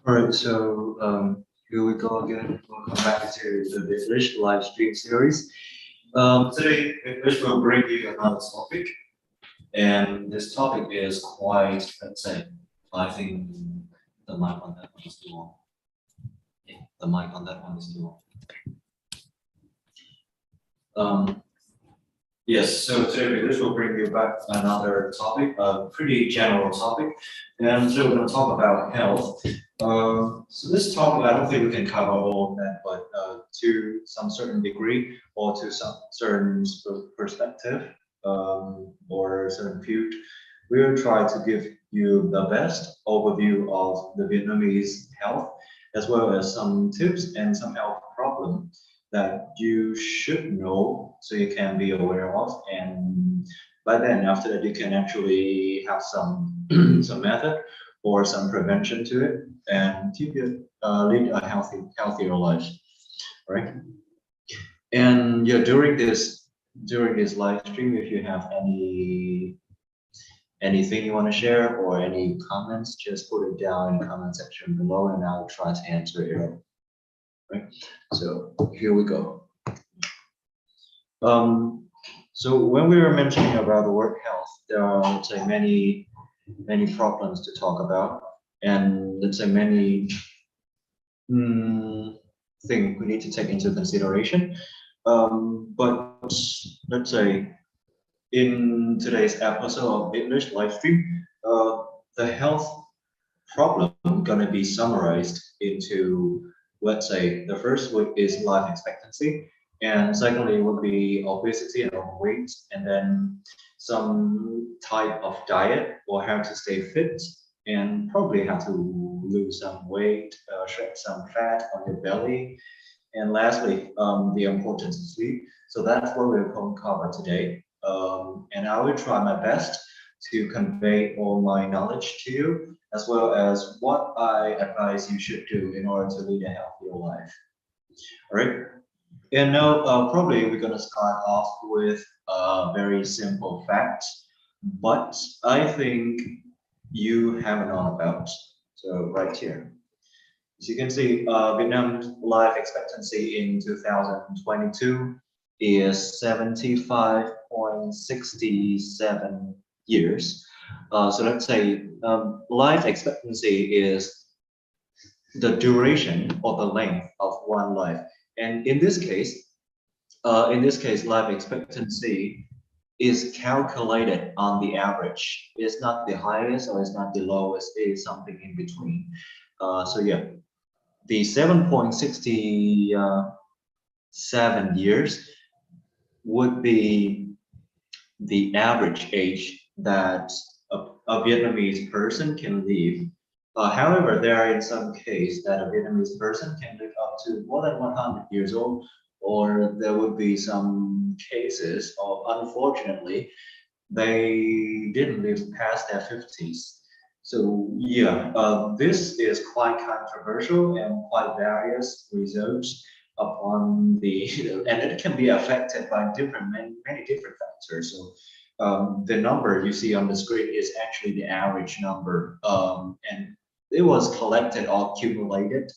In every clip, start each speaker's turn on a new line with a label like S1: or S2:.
S1: All right, so here we go again. Welcome back to the English live stream series. Today, English will bring you another topic, and this topic is quite, let's say, I think the mic on that one is too long. Yeah, the mic on that one is too long. Yes, so today this will bring you back another topic, a pretty general topic, and so we're going to talk about health. So this topic, I don't think we can cover all of that, but to some certain degree or to some certain perspective or certain view, we'll try to give you the best overview of the Vietnamese health, as well as some tips and some health problems that you should know so you can be aware of, and by then after that you can actually have some some method or some prevention to it and keep you lead a healthier life, right? And yeah, during this live stream, if you have anything you want to share or any comments, just put it down in the comment section below and I'll try to answer it all. Right? So here we go. So when we were mentioning about the word health, there are, let's say, many problems to talk about, and let's say many things we need to take into consideration. But let's say in today's episode of English live stream, the health problem gonna be summarized into, let's say, the first one is life expectancy, and secondly would be obesity and overweight, and then some type of diet or how to stay fit, and probably how to lose some weight, shed some fat on your belly, and lastly, the importance of sleep. So that's what we're going to cover today. And I will try my best to convey all my knowledge to you, as well as what I advise you should do in order to lead a healthier life. All right. And now, probably we're going to start off with a very simple fact, but I think you haven't known about. So right here. As you can see, Vietnam's life expectancy in 2022 is 75.67 years. So let's say life expectancy is the duration or the length of one life. And in this case, life expectancy is calculated on the average. It's not the highest or it's not the lowest. It is something in between. So yeah, the 7.67 years would be the average age that a Vietnamese person can live. However, there are in some cases that a Vietnamese person can live up to more than 100 years old, or there would be some cases of, unfortunately, they didn't live past their 50s. So yeah, this is quite controversial and quite various results upon the, and it can be affected by many different factors. So the number you see on the screen is actually the average number, and it was collected or accumulated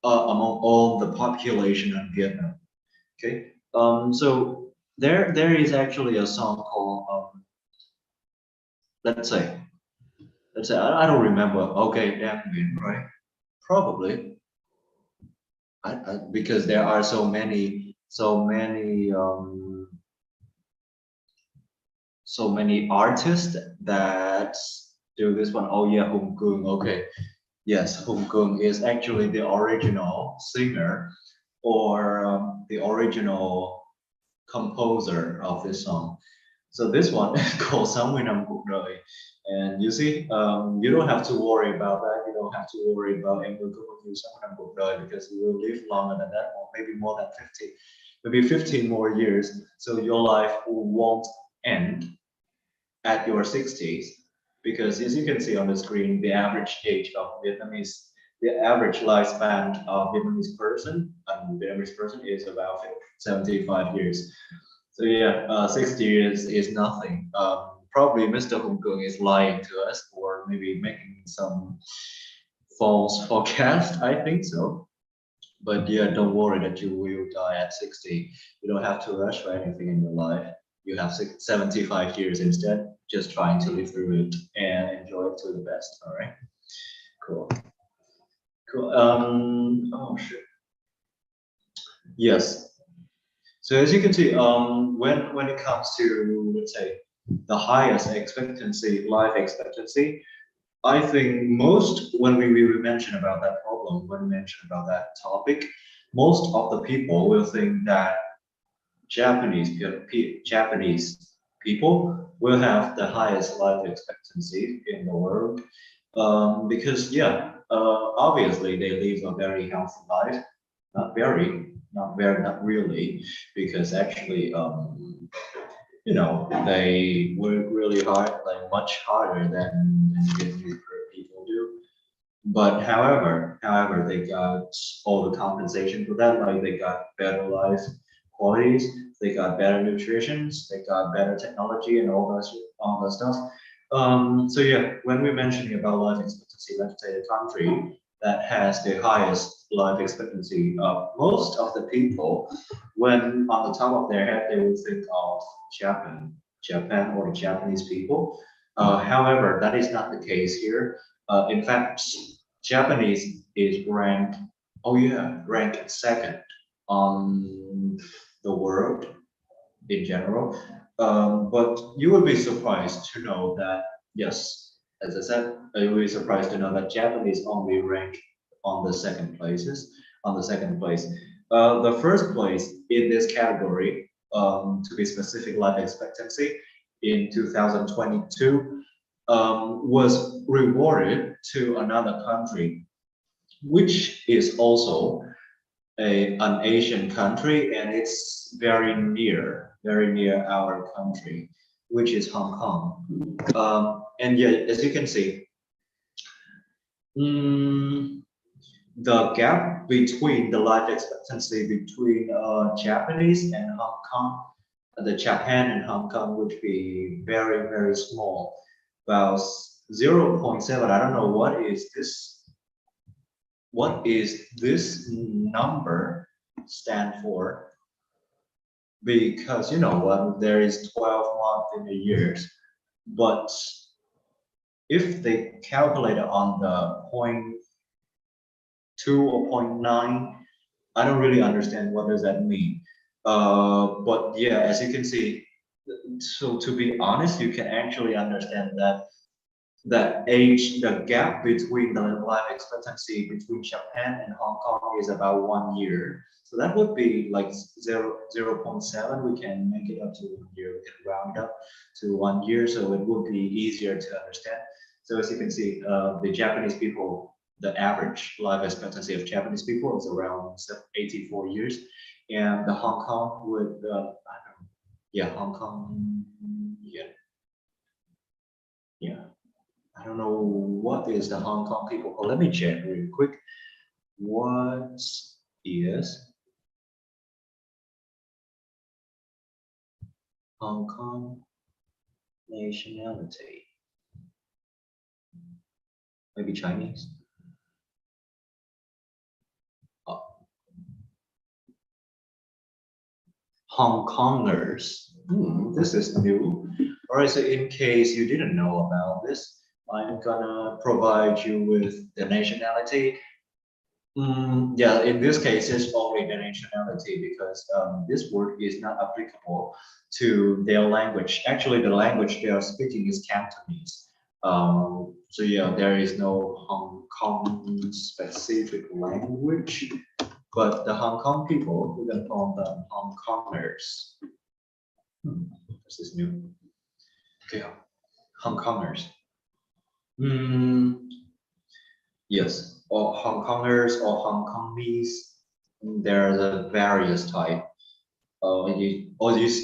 S1: among all the population of Vietnam. Okay, so there is actually a song called let's say I don't remember. Okay, Damn Nguyen, right? Probably. Because there are so many artists that do this one. Oh yeah, Hùng Cường. Okay, yes, Hùng Cường is actually the original singer or the original composer of this song. So this one is called Sống Mươi Năm Cuộc Đời. And you see, you don't have to worry about that. You don't have to worry about em will go with you sống năm cuộc đời because you will live longer than that, or maybe more than 50, maybe 15 more years. So your life won't end at your 60s, because as you can see on the screen, the average age of Vietnamese, the average lifespan of Vietnamese person is about 75 years. So yeah, 60 years is nothing. Probably Mr. Hùng Cường is lying to us, or maybe making some false forecast. I think so. But yeah, don't worry that you will die at 60. You don't have to rush for anything in your life. You have 75 years instead, just trying to live through it and enjoy it to the best. All right, cool, cool. Oh shit. Yes. So as you can see, when it comes to, let's say, the highest expectancy, life expectancy, I think most when we mention about that problem, when we mention about that topic, most of the people will think that Japanese people will have the highest life expectancy in the world, because yeah, obviously they live a very healthy life, not really, because actually, they work really hard, like much harder than Vietnamese people do. But however, they got all the compensation for that. Like they got better life qualities, they got better nutrition, they got better technology, and all that stuff. So yeah, when we're mentioning about life expectancy, let's say the country that has the highest life expectancy, most of the people, when on the top of their head, they will think of Japan or the Japanese people. However, that is not the case here. In fact, Japanese is ranked, oh yeah, ranked second on the world in general. But you will be surprised to know that, yes, as I said, you will be surprised to know that Japanese only rank on the second places, on the second place. The first place in this category, to be specific, life expectancy in 2022, was rewarded to another country, which is also an Asian country, and it's very near our country, which is Hong Kong. And yeah, as you can see, mm, the gap between the life expectancy between Japanese and Hong Kong, the Japan and Hong Kong would be very small, about 0.7. I don't know what is this number stand for, because you know what, there is 12 months in a year, but if they calculate it on the point 2 or point 0.9, I don't really understand what does that mean. But yeah, as you can see, so to be honest, you can actually understand that the gap between the life expectancy between Japan and Hong Kong is about 1 year. So that would be like 0.7. We can make it up to 1 year. We can round up to 1 year, so it would be easier to understand. So as you can see, the Japanese people, the average life expectancy of Japanese people is around 84 years, and the Hong Kong would, I don't know, yeah, Hong Kong, yeah. I don't know what is the Hong Kong people call. Let me check real quick. What is Hong Kong nationality? Maybe Chinese. Oh. Hong Kongers. This is new. All right, so in case you didn't know about this, I'm gonna provide you with the nationality. Yeah, in this case, it's only the nationality, because this word is not applicable to their language. Actually, the language they are speaking is Cantonese. So yeah, there is no Hong Kong specific language, but the Hong Kong people, we're gonna call them Hong Kongers. This is new. Okay, Hong Kongers. Yes, or Hong Kongers or Hong Kongese. There are the various type. Or you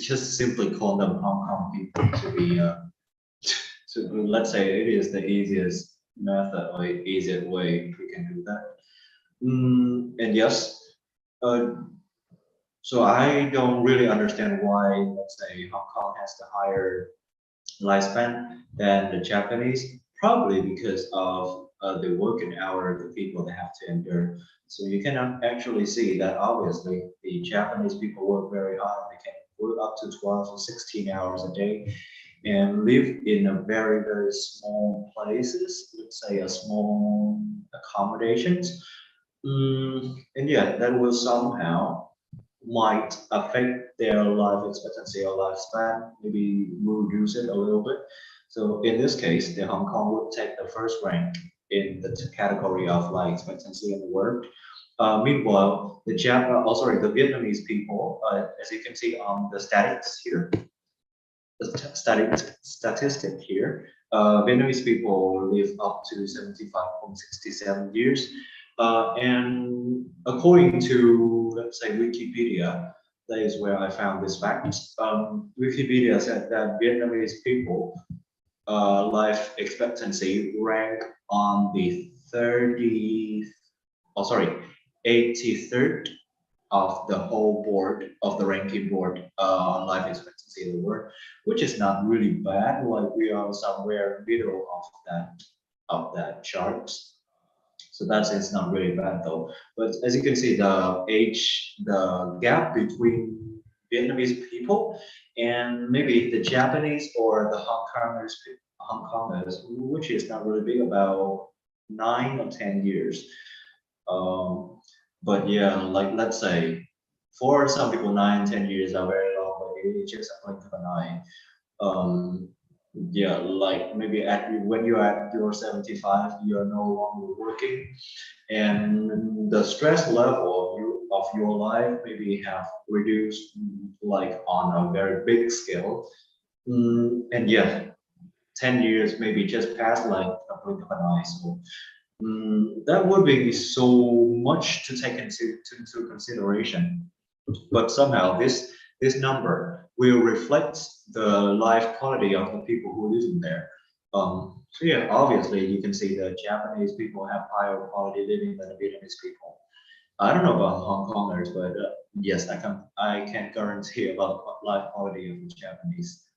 S1: just simply call them Hong Kong people to be let's say it is the easiest method or easiest way we can do that. And yes, uh, so I don't really understand why, let's say, Hong Kong has the higher lifespan than the Japanese. Probably because of the working hour the people they have to endure. So you can actually see that obviously the Japanese people work very hard. They can work up to 12 or 16 hours a day and live in a very, very small places, let's say a small accommodations. And yeah, that will somehow might affect their life expectancy or lifespan, maybe reduce it a little bit. So in this case, the Hong Kong would take the first rank in the category of life expectancy in the world. Meanwhile, the Vietnamese people, as you can see on the statistics here, statistic here, Vietnamese people live up to 75.67 years. And according to, let's say, Wikipedia, that is where I found this fact. Wikipedia said that Vietnamese people life expectancy rank on the 30, oh sorry, 83rd of the whole board of the ranking board on life expectancy in the world, which is not really bad. Like we are somewhere middle of that chart. So that's it's not really bad though. But as you can see, the gap between Vietnamese people and maybe the Japanese or the Hong Kongers, which is not really big, about 9 or 10 years. Um, but yeah, like let's say for some people, 9, 10 years are very long, but it's just a blink of an eye. Um, yeah, like maybe when you're at your 75, you're no longer working, and the stress level of your life maybe have reduced like on a very big scale. And yeah, 10 years maybe just passed like a blink of an eye. So that would be so much to take into consideration. But somehow this number will reflect the life quality of the people who live in there. So yeah, obviously you can see the Japanese people have higher quality living than the Vietnamese people. I don't know about Hong Kongers, but yes, I can guarantee about the life quality of the Japanese.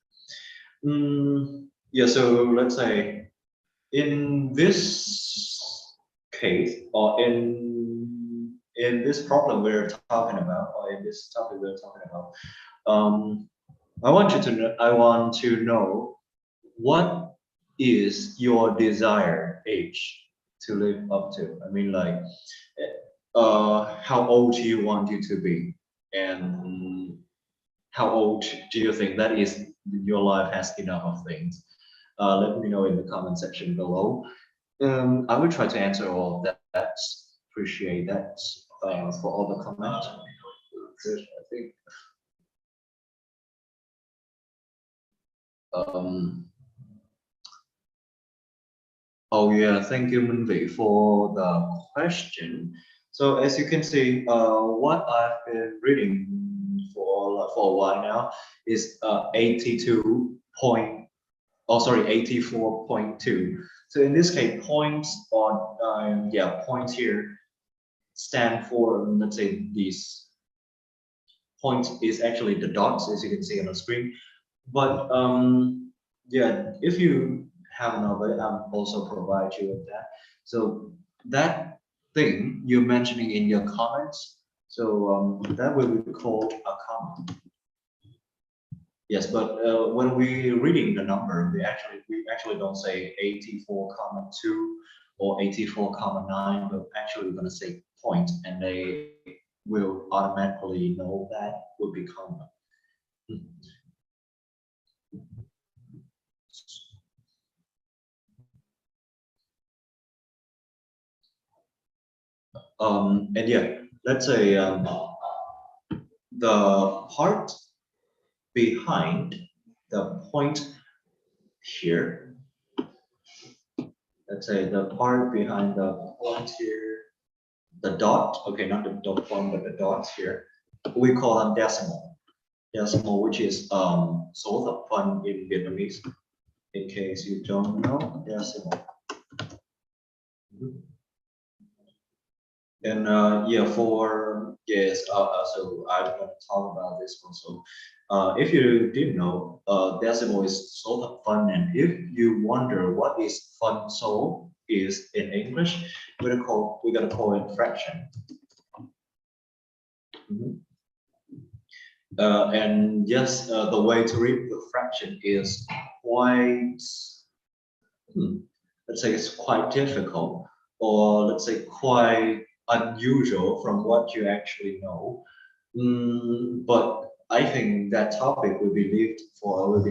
S1: Yeah, so let's say in this case or in this problem we're talking about or in this topic we're talking about, um, I want to know what is your desired age to live up to. I mean, like, how old do you want you to be, and how old do you think that is your life has enough of things? Let me know in the comment section below. I will try to answer all of that. Appreciate that for all the comments. Good, I think. Um, oh yeah, thank you, Minvi, for the question. So as you can see, what I've been reading for a while now is 82 point, oh sorry, 84.2. So in this case, points on yeah, points here stand for, let's say these points is actually the dots, as you can see on the screen. But yeah, if you have another, I'll also provide you with that. So that thing you're mentioning in your comments, so that will be called a comment. Yes, but when we're reading the number, we actually don't say 84,2 or 84,9, but actually we're gonna say point, and they will automatically know that would be comma. And yeah, let's say the part behind the point here, let's say the part behind the point here, the dot, okay, not the dot point, but the dots here, we call them decimal. Decimal, which is số thập phân in Vietnamese. In case you don't know, decimal. And yeah, for yes, so I'm going to talk about this also. If you didn't know, decimal is số thập phân, and if you wonder what is phân số, is in English, we're gonna call it fraction. Mhm. And yes, the way to read the fraction is quite, let's say it's quite difficult, or let's say quite unusual from what you actually know. But I think that topic will be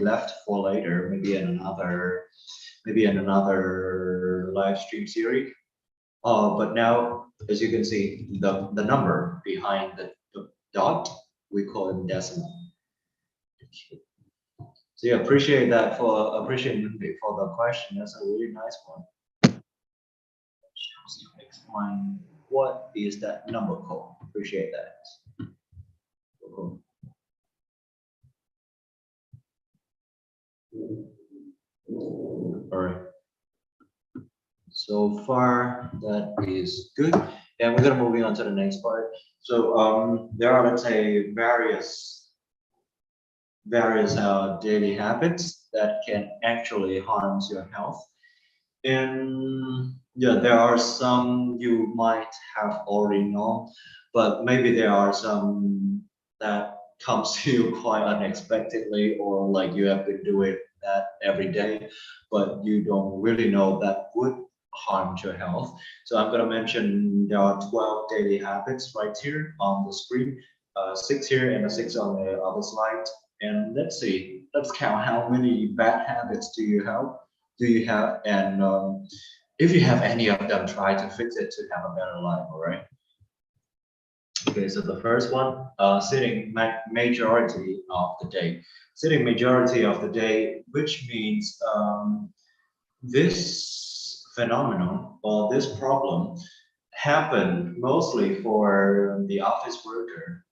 S1: left for later, maybe in another live stream series. But now, as you can see, the number behind the dot, we call it decimal. So yeah, appreciate Ludwig for the question. That's a really nice one. Just to explain what is that number called. Appreciate that. Cool. All right. So far that is good. And we're gonna moving on to the next part. So there are, let's say, various daily habits that can actually harm your health. And yeah, there are some you might have already known, but maybe there are some that comes to you quite unexpectedly, or like you have been doing that every day, but you don't really know that would harm your health. So I'm going to mention there are 12 daily habits right here on the screen, six here and a six on the other slide. And let's see, let's count how many bad habits do you have, and if you have any of them, try to fix it to have a better life. All right. Okay, so the first one, sitting majority of the day. Sitting majority of the day, which means this phenomenon or this problem happened mostly for the office worker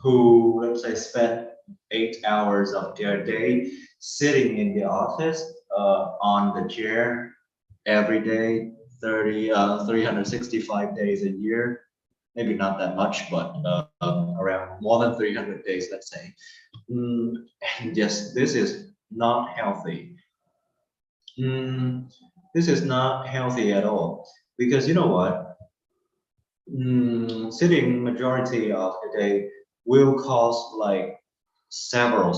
S1: who, let's say, spend 8 hours of their day sitting in the office on the chair every day, 365 days a year. Maybe not that much, but around more than 300 days, let's say. And yes, this is not healthy. This is not healthy at all, because you know what? Sitting majority of the day will cause like several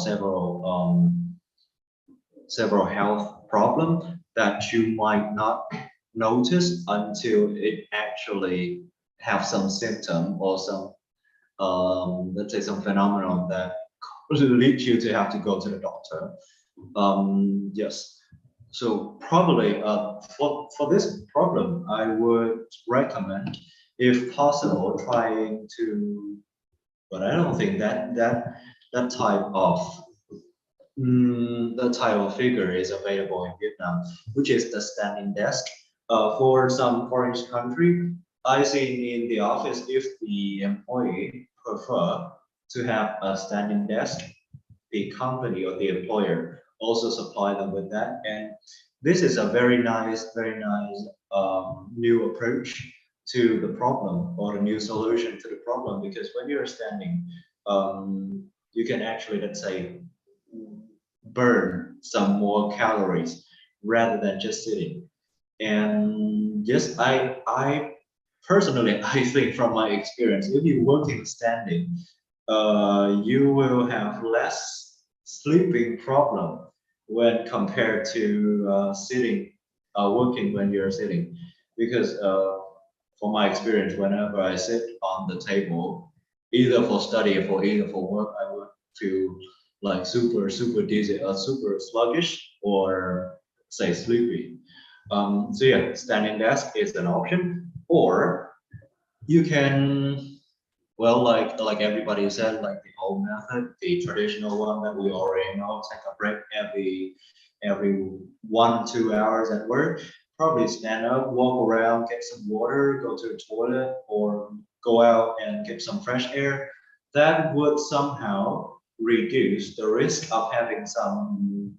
S1: health problems that you might not notice until it actually have some symptom or some let's say some phenomenon that could lead you to have to go to the doctor. Yes. So probably for this problem, I would recommend, if possible, trying to. But I don't think that type of figure is available in Vietnam, which is the standing desk. For some foreign country, I see in the office if the employee prefer to have a standing desk, the company or the employer also supply them with that. And this is a very nice new approach to the problem, or a new solution to the problem, because when you're standing, you can actually, let's say, burn some more calories rather than just sitting. And yes, I personally, I think from my experience, if you're working standing, you will have less sleeping problem when compared to working when you're sitting. Because from my experience, whenever I sit on the table, either for study or either for work, I would feel like super dizzy, super sluggish, or say sleepy. So yeah, standing desk is an option, or you can, well, like everybody said, like the old method, the traditional one that we already know, take a break every 1 2 hours at work. Probably stand up, walk around, get some water, go to the toilet, or go out and get some fresh air. That would somehow reduce the risk of having some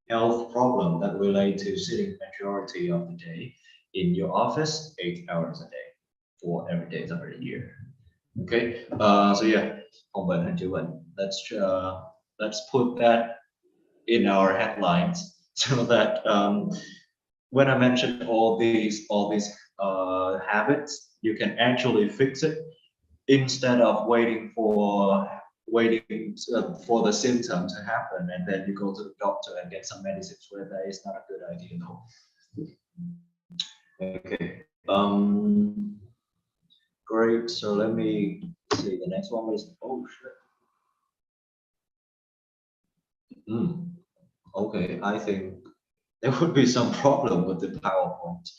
S1: health problem that relate to sitting majority of the day in your office, 8 hours a day for every day of the year. Okay, so yeah, phòng bệnh hành chữa bệnh. Let's put that in our headlines so that when I mentioned all these habits, you can actually fix it instead of waiting for the symptom to happen and then you go to the doctor and get some medicines where that is not a good idea though. Okay. Great. So let me see. The next one is oh shit. Okay, I think there would be some problem with the PowerPoint.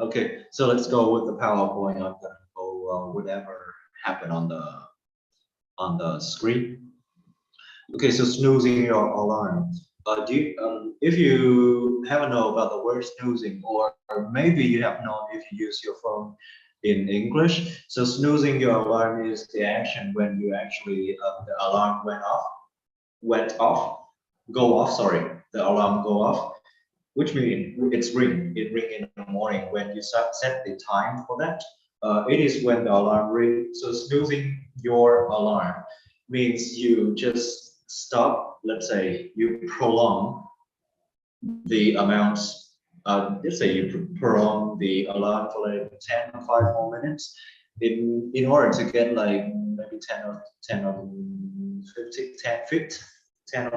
S1: Okay, so let's go with the PowerPoint. I'm gonna go whatever happened on the screen. Okay, so snoozing your alarm. If you haven't known about the word snoozing, or maybe you have known if you use your phone in English. So snoozing your alarm is the action when you actually the alarm went off, go off. Sorry, the alarm go off, which means it ring in the morning when you set the time for that. It is when the alarm ring. So snoozing your alarm means you just stop. Let's say you prolong the amounts. Let's say you prolong the alarm for like 10 or 5 more minutes in order to get like maybe 10 or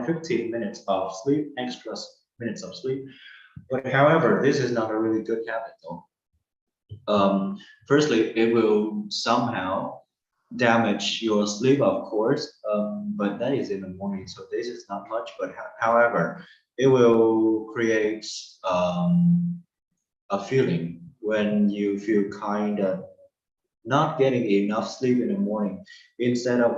S1: 15 minutes of sleep, extra minutes of sleep. But however, this is not a really good habit though. Firstly, it will somehow damage your sleep, of course, but that is in the morning, so this is not much. But however, it will create a feeling when you feel kind of not getting enough sleep in the morning. Instead of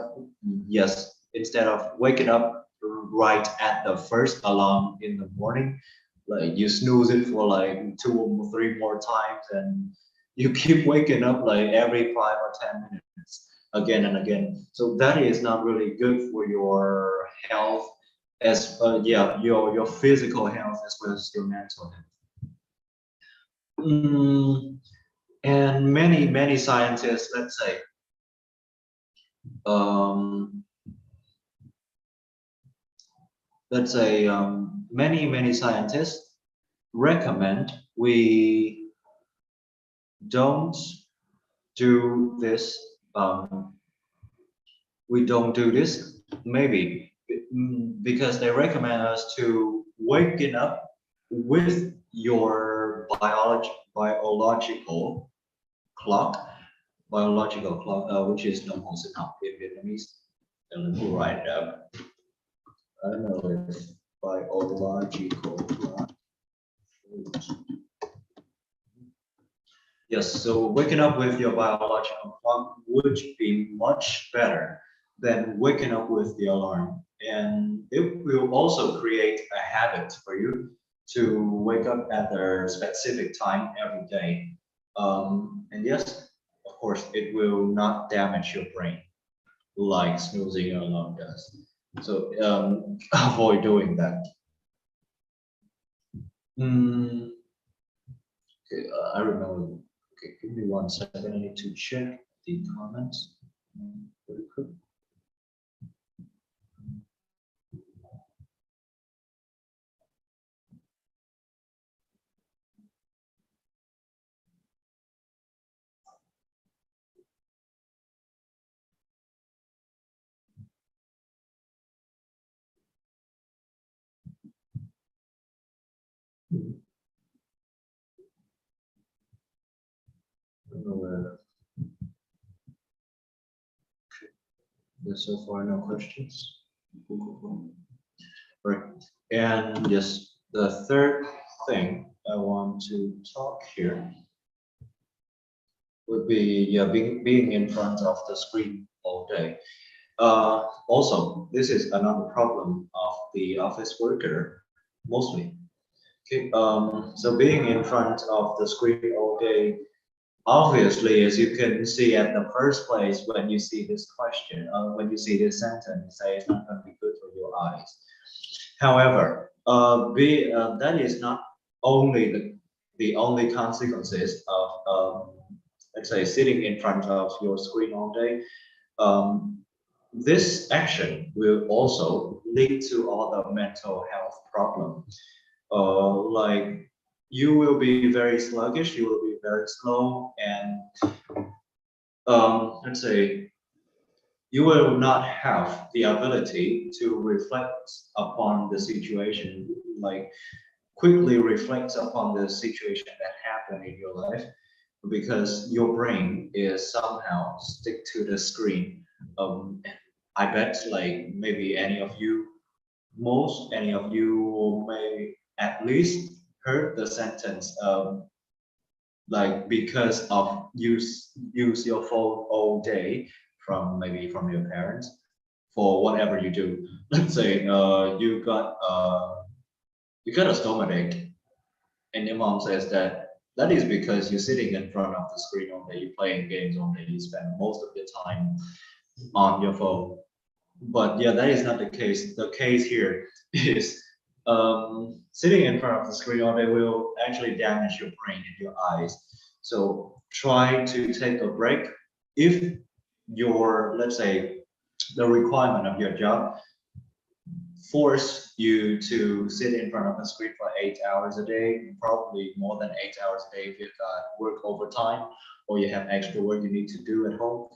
S1: instead of waking up right at the first alarm in the morning, like you snooze it for like 2 or 3 more times, and you keep waking up like every 5 or 10 minutes again and again. So that is not really good for your health, as your physical health as well as your mental health. Mm, and many scientists, um, let's say many scientists recommend don't do this um, we don't do this maybe because they recommend us to waking up with your clock biological clock, which is đồng hồ sinh học in Vietnamese. And let me write it up. I don't know if biological clock. Yes, so waking up with your biological clock would be much better than waking up with the alarm. And it will also create a habit for you to wake up at a specific time every day. And yes, of course, it will not damage your brain like snoozing your alarm does. So avoid doing that. Mm, okay, I remember. Okay, give me 1 second. I need to check the comments. Very quick. I don't know where. There's so far no questions. Right. And yes, the third thing I want to talk here would be being in front of the screen all day. Also, this is another problem of the office worker mostly. Okay, so being in front of the screen all day, obviously, as you can see at the first place, when you see this question, when you see this sentence, you say it's not going to be good for your eyes. However, that is not only the only consequences of let's say sitting in front of your screen all day. Um, this action will also lead to other mental health problems, like you will be very sluggish, you will be very slow, and let's say you will not have the ability to reflect upon the situation, like quickly reflect upon the situation that happened in your life, because your brain is somehow stick to the screen. I bet like maybe any of you may at least heard the sentence, like because of use your phone all day, from maybe from your parents for whatever you do. Let's say you got a stomachache, and your mom says that that is because you're sitting in front of the screen all day, you're playing games all day, you spend most of your time on your phone. But yeah, that is not the case. The case here is sitting in front of the screen all day will actually damage your brain and your eyes. So try to take a break. If your, let's say, the requirement of your job force you to sit in front of a screen for 8 hours a day, probably more than 8 hours a day if you've got work overtime or you have extra work you need to do at home.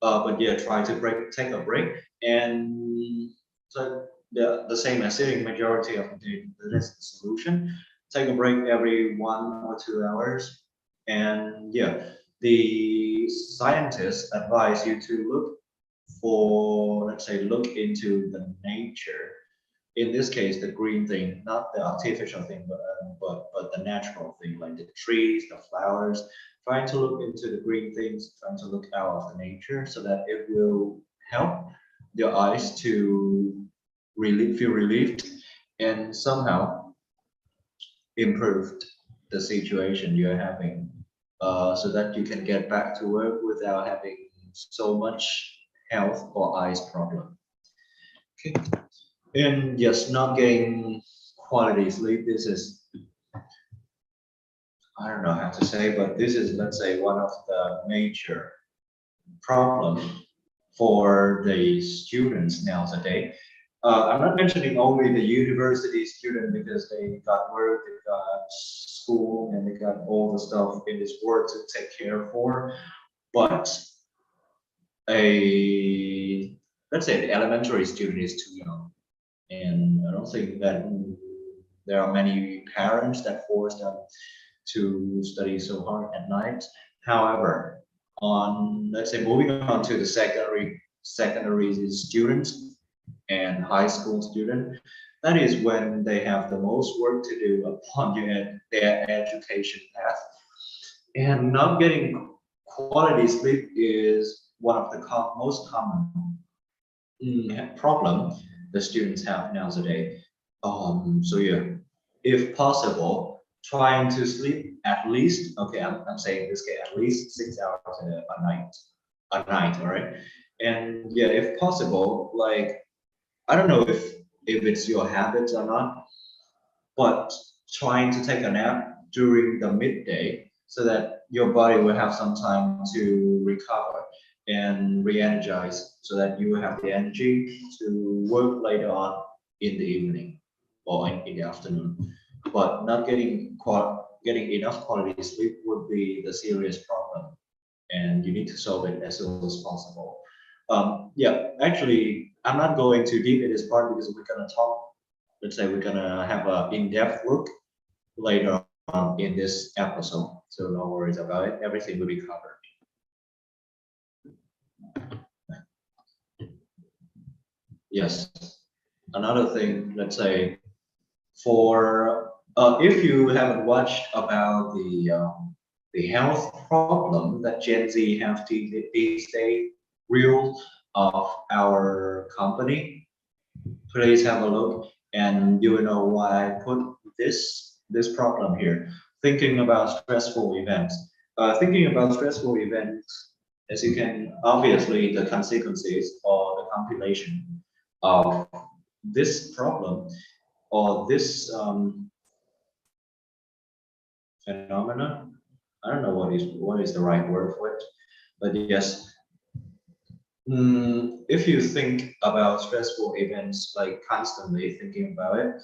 S1: But yeah, try to take a break, and so the same as sitting majority of the day, that's the solution. Take a break every 1 or 2 hours, and yeah, the scientists advise you to look for, let's say, look into the nature. In this case, the green thing, not the artificial thing, but the natural thing, like the trees, the flowers. Trying to look into the green things, trying to look out of the nature, so that it will help your eyes to feel relieved and somehow improved the situation you're having, so that you can get back to work without having so much health or eyes problem. Okay. And yes, not getting quality sleep. This is, I don't know how to say, but this is, let's say, one of the major problem for the students nowadays. I'm not mentioning only the university student because they got work, they got school, and they got all the stuff in this world to take care for. But a, let's say, the elementary student is too young, and I don't think that there are many parents that force them to study so hard at night. However, on, let's say, moving on to the secondary students and high school student, that is when they have the most work to do upon their education path. And not getting quality sleep is one of the most common problem the students have nowadays. So yeah, if possible, trying to sleep at least, okay, I'm saying this case, at least 6 hours a night, all right? And yeah, if possible, like, I don't know if it's your habits or not, but trying to take a nap during the midday so that your body will have some time to recover and re-energize, so that you have the energy to work later on in the evening or in the afternoon. But not getting enough quality sleep would be the serious problem, and you need to solve it as soon as possible. Yeah, actually, I'm not going too deep in this part because we're gonna talk. Let's say we're gonna have an in-depth look later on in this episode, so no worries about it. Everything will be covered. Yes. Another thing, let's say, for if you haven't watched about the health problem that Gen Z have these days, real of our company, please have a look, and you will know why I put this problem here. Thinking about stressful events. Thinking about stressful events, as you can obviously the consequences or the compilation of this problem or this phenomena. I don't know what is the right word for it, but yes. If you think about stressful events, like constantly thinking about it,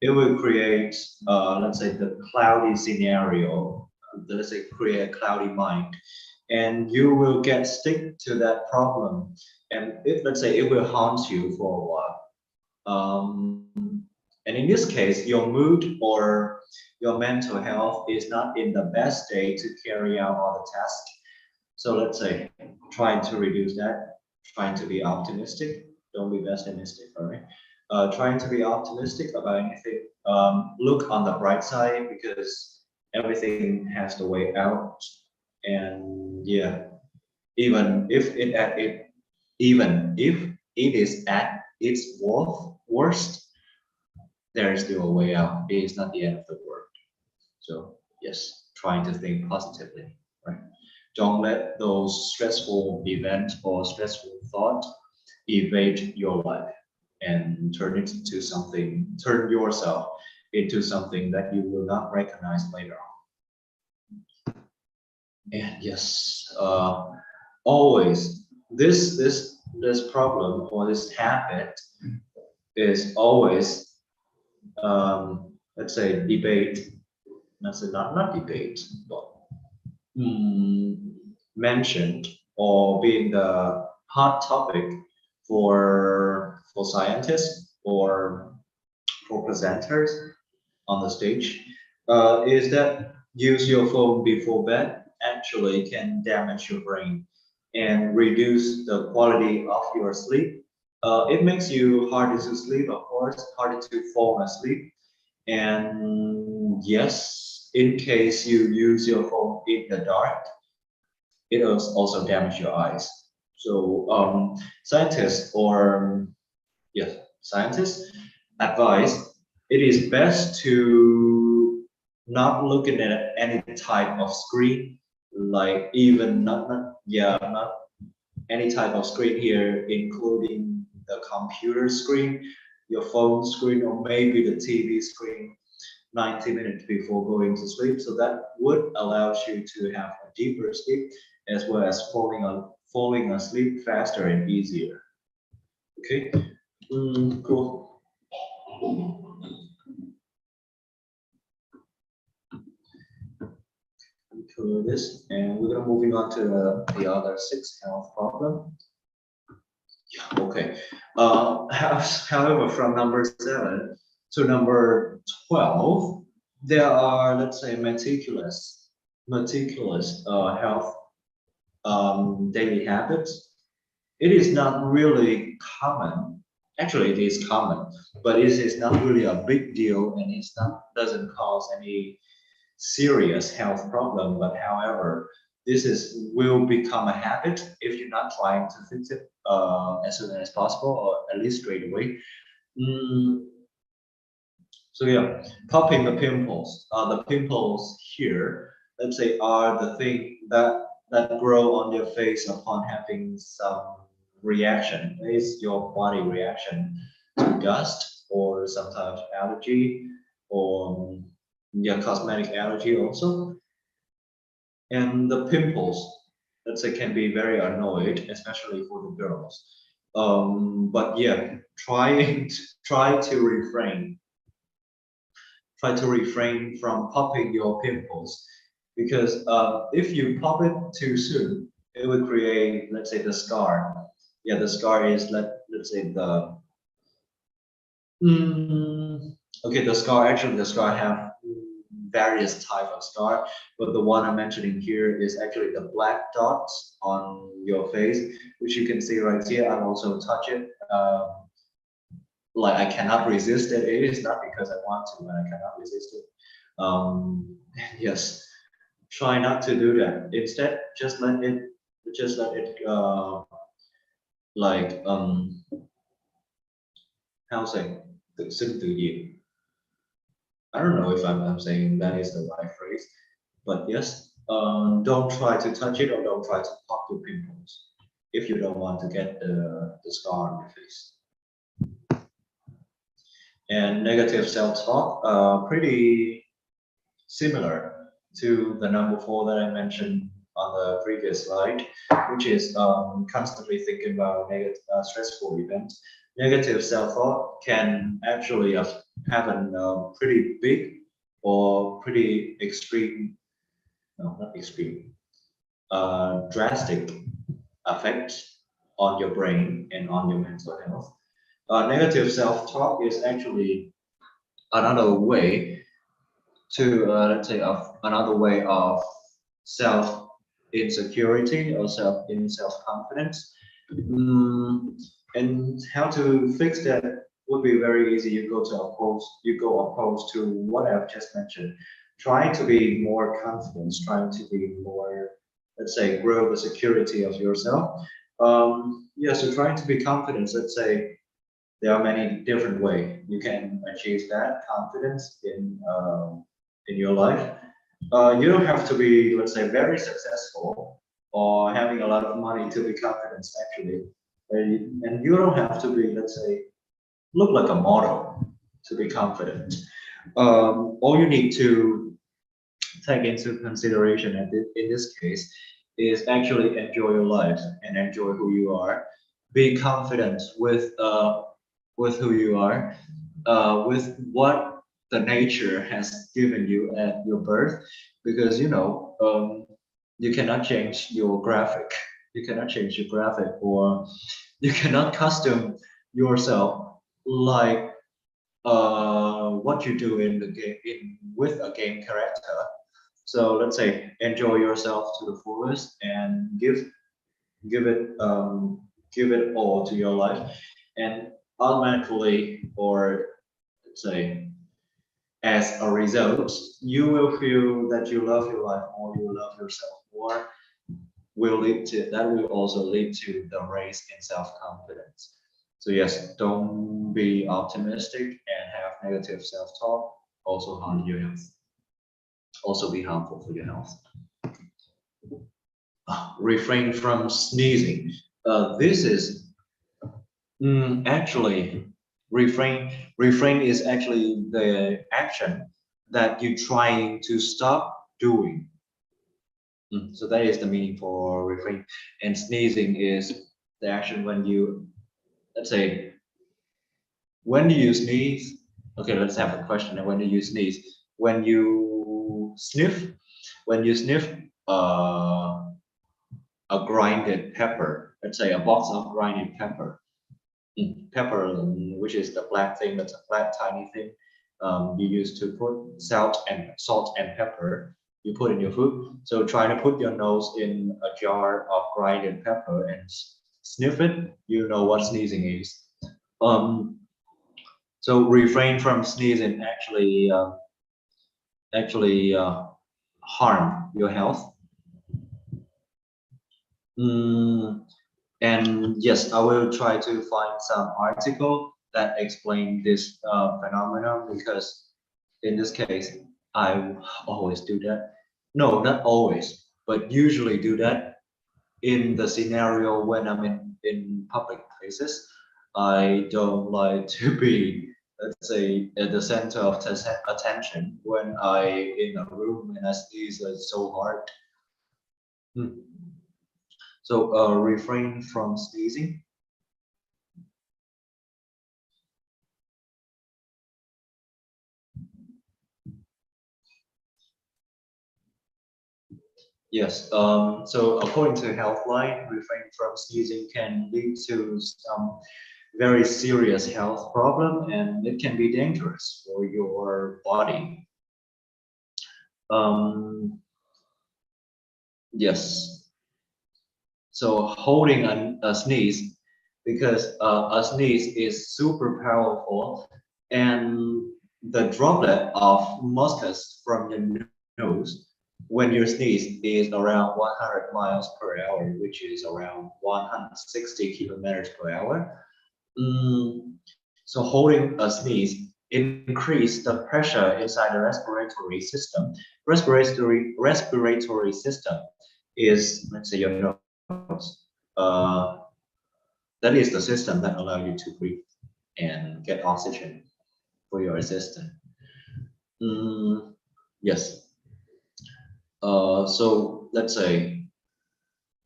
S1: it will create, let's say, the cloudy scenario. Let's say, create a cloudy mind, and you will get stick to that problem, and it, let's say, it will haunt you for a while. And in this case, your mood or your mental health is not in the best state to carry out all the tasks. So let's say, trying to reduce that, trying to be optimistic. Don't be pessimistic, all right? Trying to be optimistic about anything. Look on the bright side because everything has the way out. And yeah, even if it at it, even if it is at its worst, there is still a way out. It is not the end of the world. So yes, trying to think positively, right? Don't let those stressful events or stressful thought evade your life and turn it into something, turn yourself into something that you will not recognize later on. And yes, always this problem or this habit is always, let's say, debate. Let's say not debate, but mentioned or being the hot topic for scientists or for presenters on the stage, is that use your phone before bed actually can damage your brain and reduce the quality of your sleep. It makes you harder to sleep, of course, harder to fall asleep. And yes, in case you use your phone in the dark, it will also damage your eyes. So scientists or yes, scientists advise it is best to not looking at any type of screen, like even not any type of screen here, including the computer screen, your phone screen, or maybe the TV screen 90 minutes before going to sleep. So that would allow you to have a deeper sleep as well as falling asleep faster and easier. Okay, cool. Cool this, and we're gonna moving on to the other 6 health problem. Yeah, okay. However, from number 7 to number 12, there are, let's say, meticulous health daily habits. It is not really common. Actually, it is common, but it is not really a big deal, and it's not doesn't cause any serious health problem. But however, this is will become a habit if you're not trying to fix it as soon as possible, or at least straight away. Mm, so yeah, popping the pimples. The pimples here, let's say, are the thing that grow on your face upon having some reaction. It's your body reaction to dust or sometimes allergy or yeah, cosmetic allergy also. And the pimples, let's say, can be very annoyed, especially for the girls. But yeah, try to refrain from popping your pimples because if you pop it too soon, it will create, let's say, the scar. Yeah, the scar is let's say the okay, the scar have various type of scar, but the one I'm mentioning here is actually the black dots on your face, which you can see right here. I'll also touch it. Like I cannot resist it. It is not because I want to, but I cannot resist it. Yes, try not to do that. Instead, just let it, like how to say, tự sinh tự diệt. I don't know if I'm saying that is the right phrase, but yes, don't try to touch it or don't try to pop your pimples if you don't want to get the scar on your face. And negative self-talk, pretty similar to the number 4 that I mentioned on the previous slide, which is constantly thinking about negative, stressful events. Negative self-thought can actually have a pretty big or pretty extreme, no, not extreme, drastic effect on your brain and on your mental health. Negative self-talk is actually another way to, let's say, another way of self insecurity or self confidence. And how to fix that would be very easy. You go opposed to what I've just mentioned. Trying to be more confident, trying to be more, let's say, grow the security of yourself. Yeah, so trying to be confident, let's say, there are many different ways you can achieve that confidence in your life. You don't have to be, let's say, very successful or having a lot of money to be confident, actually. And you don't have to be, let's say, look like a model to be confident. All you need to take into consideration in this case is actually enjoy your life and enjoy who you are. Be confident with who you are, with what the nature has given you at your birth, because you cannot change your graphic. You cannot change your graphic, or you cannot custom yourself like what you do in the game with a game character. So let's say enjoy yourself to the fullest and give it give it all to your life, and automatically, or let's say as a result, you will feel that you love your life more, you love yourself more. That will also lead to the raise in self-confidence. So yes, don't be optimistic and have negative self-talk. Also harm your health. Also be harmful for your health. Refrain from sneezing. This is actually refrain is actually the action that you're trying to stop doing. So that is the meaning for refrain. And sneezing is the action when you, let's say, when do you sneeze? Okay, let's have a question. When do you sneeze? When you sniff, when you sniff a grinded pepper, let's say a box of grinded pepper, pepper, which is the black thing, that's a black tiny thing you use to put salt and pepper you put in your food. So try to put your nose in a jar of grinded pepper and sniff it. You know what sneezing is. So refrain from sneezing actually harm your health. And yes, I will try to find some article that explain this phenomenon, because in this case, I always do that. No, not always, but usually do that in the scenario when I'm in public places. I don't like to be, let's say, at the center of attention when I in a room and I sneeze so hard. So refrain from sneezing. Yes. So according to Healthline, refrain from sneezing can lead to some very serious health problem, and it can be dangerous for your body. Yes. So holding a sneeze, because a sneeze is super powerful, and the droplet of mucus from your nose when you sneeze is around 100 miles per hour, which is around 160 kilometers per hour. So holding a sneeze increase the pressure inside the respiratory system. Respiratory system is, let's say, your nose. That is the system that allows you to breathe and get oxygen for your assistant. Yes. So let's say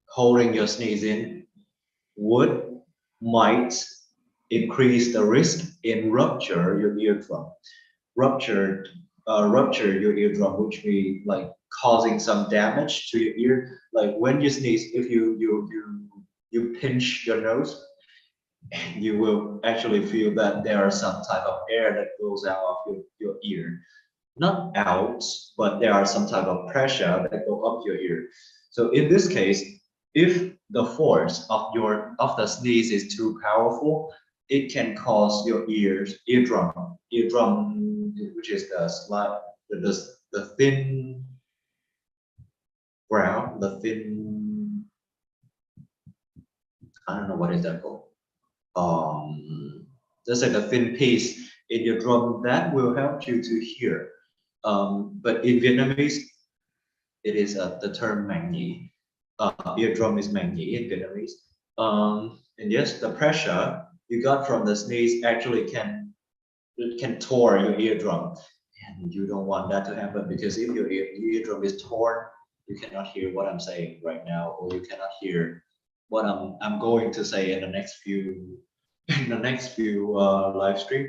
S1: holding your sneeze in might increase the risk in rupture your eardrum. Rupture your eardrum, which means like causing some damage to your ear. Like when you sneeze, if you pinch your nose, you will actually feel that there are some type of air that goes out of your ear. Not out, but there are some type of pressure that go up your ear. So in this case, if the force of the sneeze is too powerful, it can cause your eardrum, which is the slide, the thin ground, the thin, I don't know what is that called. Just like a thin piece in your drum that will help you to hear. But in Vietnamese, it is the term màng nhĩ. Eardrum is màng nhĩ in Vietnamese. And yes, the pressure you got from the sneeze actually can tore your eardrum, and you don't want that to happen, because if your eardrum is torn, you cannot hear what I'm saying right now, or you cannot hear what I'm going to say in the next few live stream.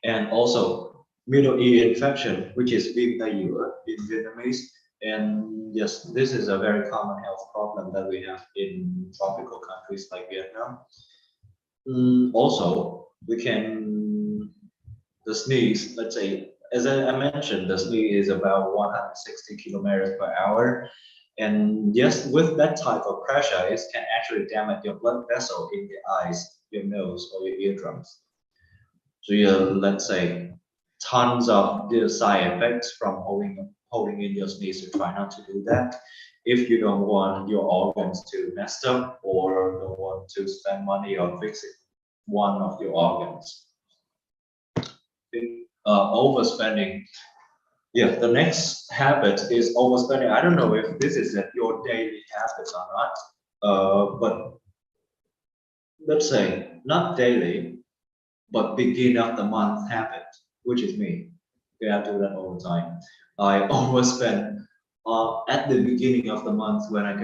S1: And also middle ear infection, which is viêm tai giữa in Vietnamese. And yes, this is a very common health problem that we have in tropical countries like Vietnam. Also, the sneeze, let's say, as I mentioned, the sneeze is about 160 kilometers per hour. And yes, with that type of pressure, it can actually damage your blood vessel in the eyes, your nose, or your eardrums. So let's say, tons of the side effects from holding in your sneeze. So try not to do that if you don't want your organs to mess up, or don't want to spend money on fixing one of your organs. Overspending. Yeah, the next habit is overspending. I don't know if this is your daily habits or not, but let's say not daily, but beginning of the month habit, which is me. Okay, I do that all the time. I overspend at the beginning of the month when I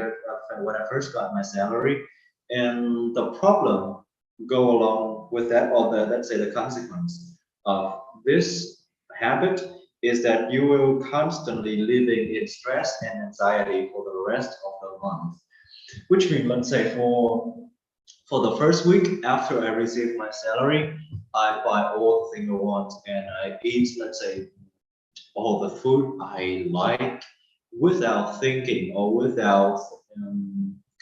S1: first got my salary, and the problem go along with that, or let's say the consequence of this habit, is that you will constantly living in stress and anxiety for the rest of the month. Which means, let's say, for the first week after I receive my salary, I buy all the things I want, and I eat, let's say, all the food I like without thinking, or without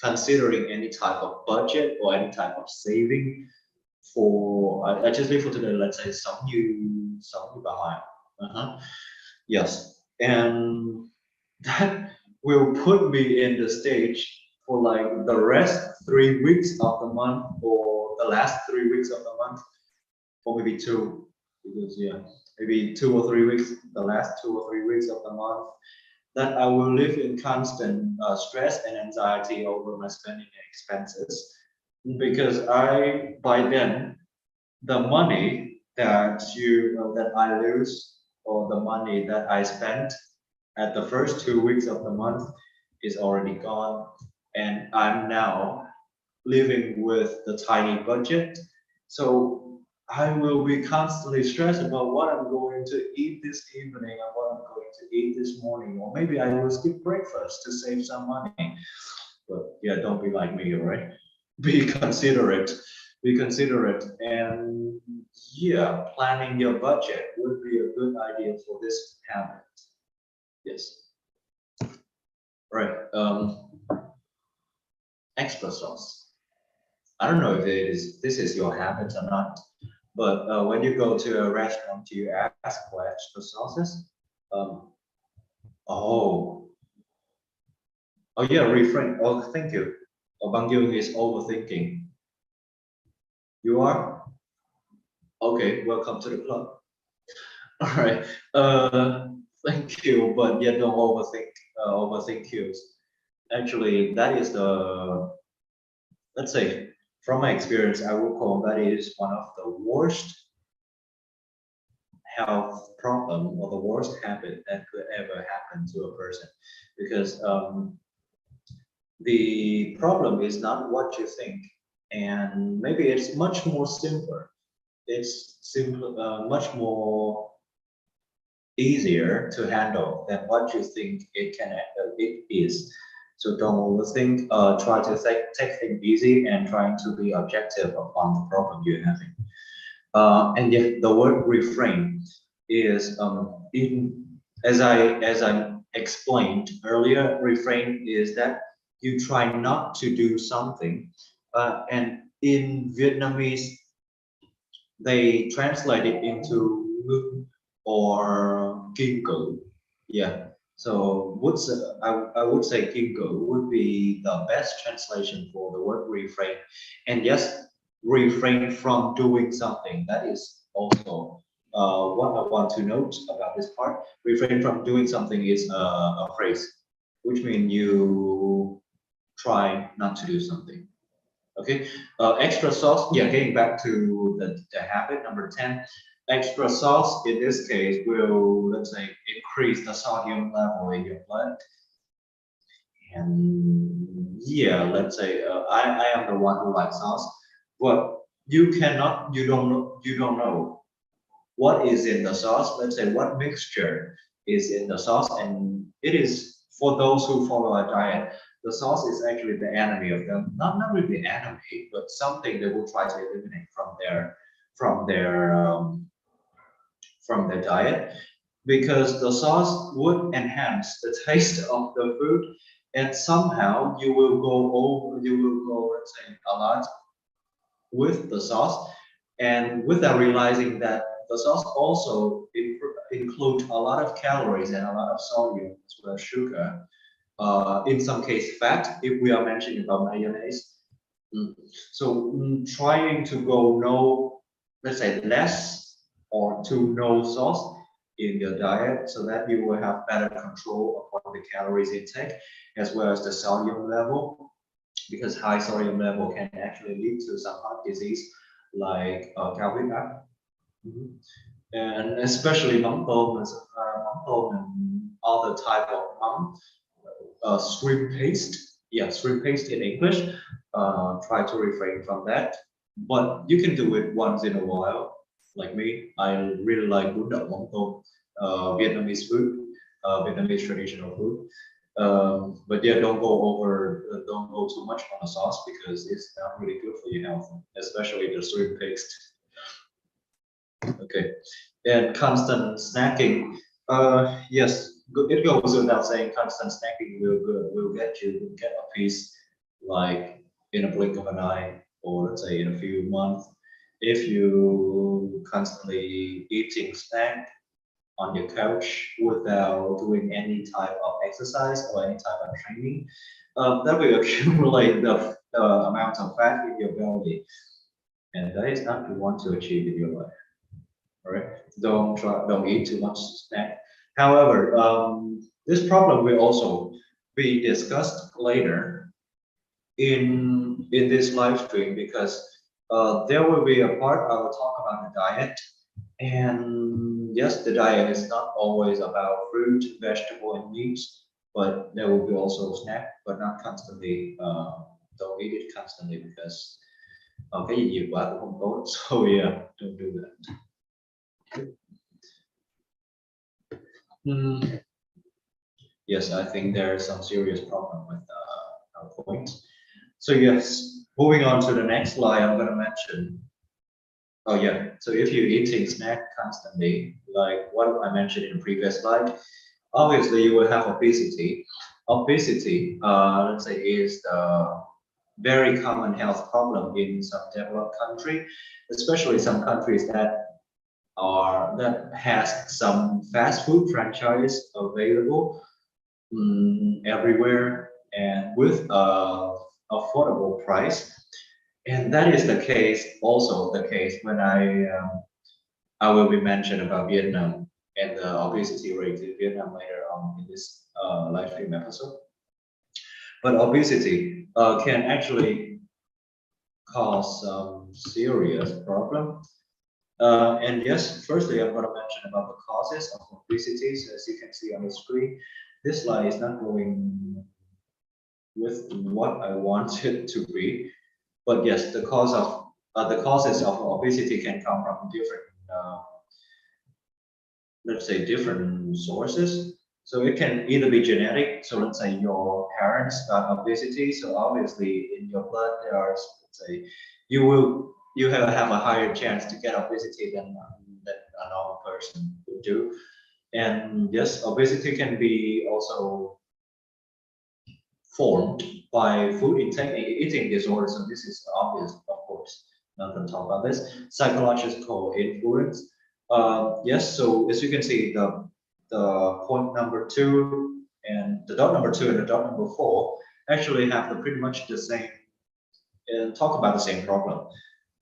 S1: considering any type of budget or any type of saving. I just live for today, let's say, sống như bà Hoàng. Yes, and that will put me in the stage for like the rest 3 weeks of the month, or the last 3 weeks of the month, or maybe two, because maybe 2 or 3 weeks, the last 2 or 3 weeks of the month, that I will live in constant stress and anxiety over my spending and expenses, because by then, the money that I lose, or the money that I spent at the first 2 weeks of the month, is already gone, and I'm now living with the tiny budget. So I will be constantly stressed about what I'm going to eat this evening, and what I'm going to eat this morning, or maybe I will skip breakfast to save some money. But yeah, don't be like me, right? Be considerate. And yeah, planning your budget would be a good idea for this habit. Yes. Right. Extra sauce. I don't know if this is your habit or not, but when you go to a restaurant, you ask for extra sauces. Oh yeah, refrain. Oh, thank you. Bang Yung is overthinking. You are? Okay, welcome to the club. All right. Thank you, but yeah, don't overthink cues. Actually, that is let's say, from my experience, I would call that is one of the worst health problem, or the worst habit that could ever happen to a person, because the problem is not what you think and maybe it's much more simpler. It's simple, much more easier to handle than what you think it is. So don't overthink. Try to take things easy and trying to be objective upon the problem you're having. And yet the word refrain is in as I explained earlier, refrain is that you try not to do something, and in Vietnamese they translate it into ngưng or kim cử. Yeah. So I would say kim cử would be the best translation for the word refrain. And yes, refrain from doing something. That is also what I want to note about this part. Refrain from doing something is a phrase, which means you try not to do something. Okay, extra sauce. Yeah, getting back to the habit number 10. Extra sauce in this case will, let's say, increase the sodium level in your blood. And yeah, let's say I am the one who likes sauce, but you don't know what is in the sauce. Let's say what mixture is in the sauce, and it is for those who follow a diet. The sauce is actually the enemy of them. Not really the enemy, but something they will try to eliminate from their um, from their diet, because the sauce would enhance the taste of the food, and somehow you will go, let's say, a lot with the sauce, and without realizing that the sauce also include a lot of calories and a lot of sodium as well as sugar. In some case, fat, if we are mentioning about mayonnaise. Mm. So trying to go no, let's say less or to no sauce in your diet, so that you will have better control upon the calories intake as well as the sodium level, because high sodium level can actually lead to some heart disease like cao huyết áp. Mhm. And especially mắm tôm and other type of mắm, shrimp paste. Yeah, shrimp paste in English. Try to refrain from that, but you can do it once in a while. Like me, I really like bún đậu mắm tôm, Vietnamese food, Vietnamese traditional food. But yeah, don't go too much on the sauce because it's not really good for your health, especially the shrimp paste. Okay, and constant snacking. Yes, it goes without saying, constant snacking will get a piece like in a blink of an eye, or let's say in a few months. If you constantly eating snack on your couch without doing any type of exercise or any type of training, that will accumulate the amount of fat in your belly, and that is not what you want to achieve in your life. All right, don't eat too much snack. However, this problem will also be discussed later in this live stream, because there will be a part I will talk about the diet. And yes, the diet is not always about fruit, vegetable, and meats, but there will be also snack, but not constantly. Don't eat it constantly, because cái gì nhiều quá cũng không tốt. So yeah, don't do that. Mm, yes, I think there is some serious problem with our point. So yes, moving on to the next slide, I'm going to mention. Oh yeah, so if you're eating snack constantly, like what I mentioned in the previous slide, obviously you will have obesity. Obesity, let's say, is the very common health problem in some developed country, especially some countries that has some fast food franchise available everywhere and with a affordable price. And that is the case, also the case when I will be mentioned about Vietnam and the obesity rate in Vietnam later on in this live stream episode. But obesity can actually cause some serious problem. And yes, firstly, I'm going to mention about the causes of obesity. So as you can see on the screen, this slide is not going with what I want it to be. But yes, the causes of obesity can come from different, let's say, different sources. So it can either be genetic. So let's say your parents got obesity. So obviously in your blood there are, let's say, you have a higher chance to get obesity than a normal person would do. And yes, obesity can be also formed by food intake, eating disorder. So this is obvious, of course. Not going to talk about this. Psychological influence. Yes. So as you can see, the point number two and the dot number two and the dot number four actually have pretty much the same and talk about the same problem.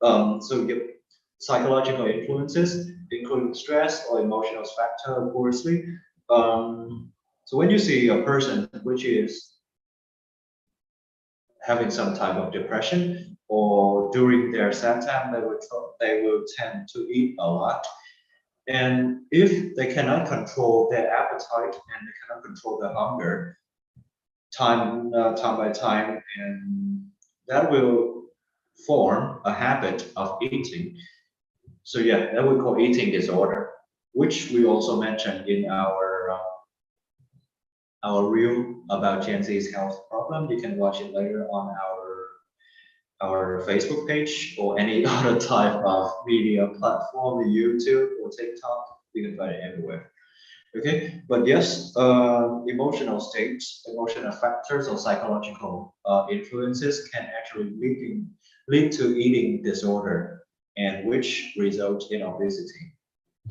S1: So you psychological influences, including stress or emotional factor, of course. So when you see a person which is having some type of depression or during their sad time, they will tend to eat a lot. And if they cannot control their appetite and they cannot control their hunger, time by time, and that will form a habit of eating. So yeah, that we call eating disorder, which we also mentioned in our reel about Gen Z's health problem. You can watch it later on our Facebook page or any other type of media platform, YouTube or TikTok. You can find it everywhere. Okay, but yes, emotional states, emotional factors, or psychological influences can actually lead to eating disorder, and which results in obesity.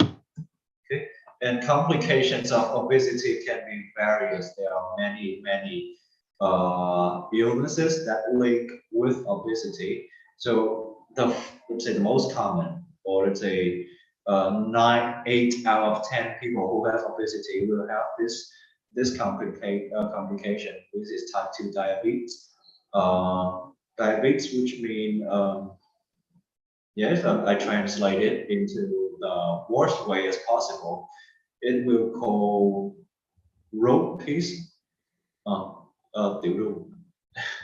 S1: Okay, and complications of obesity can be various. There are many illnesses that link with obesity. So let's say the most common, or let's say 8 out of 10 people who have obesity will have this complication, which is type 2 diabetes. Diabetes, which mean yes, I translate it into the worst way as possible. It will call road peace. The road.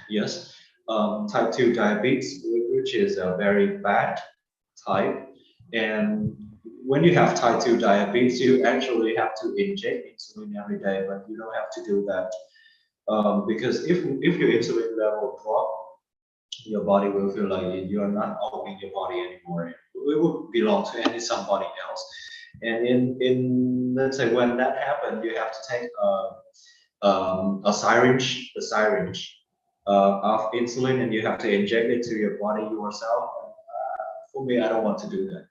S1: Yes, type 2 diabetes, which is a very bad type. And when you have type 2 diabetes, you actually have to inject insulin every day, but you don't have to do that because if your insulin level drop, your body will feel like you are not owning your body anymore. It will belong to somebody else. And in let's say when that happened, you have to take a syringe of insulin, and you have to inject it to your body yourself. For me, I don't want to do that.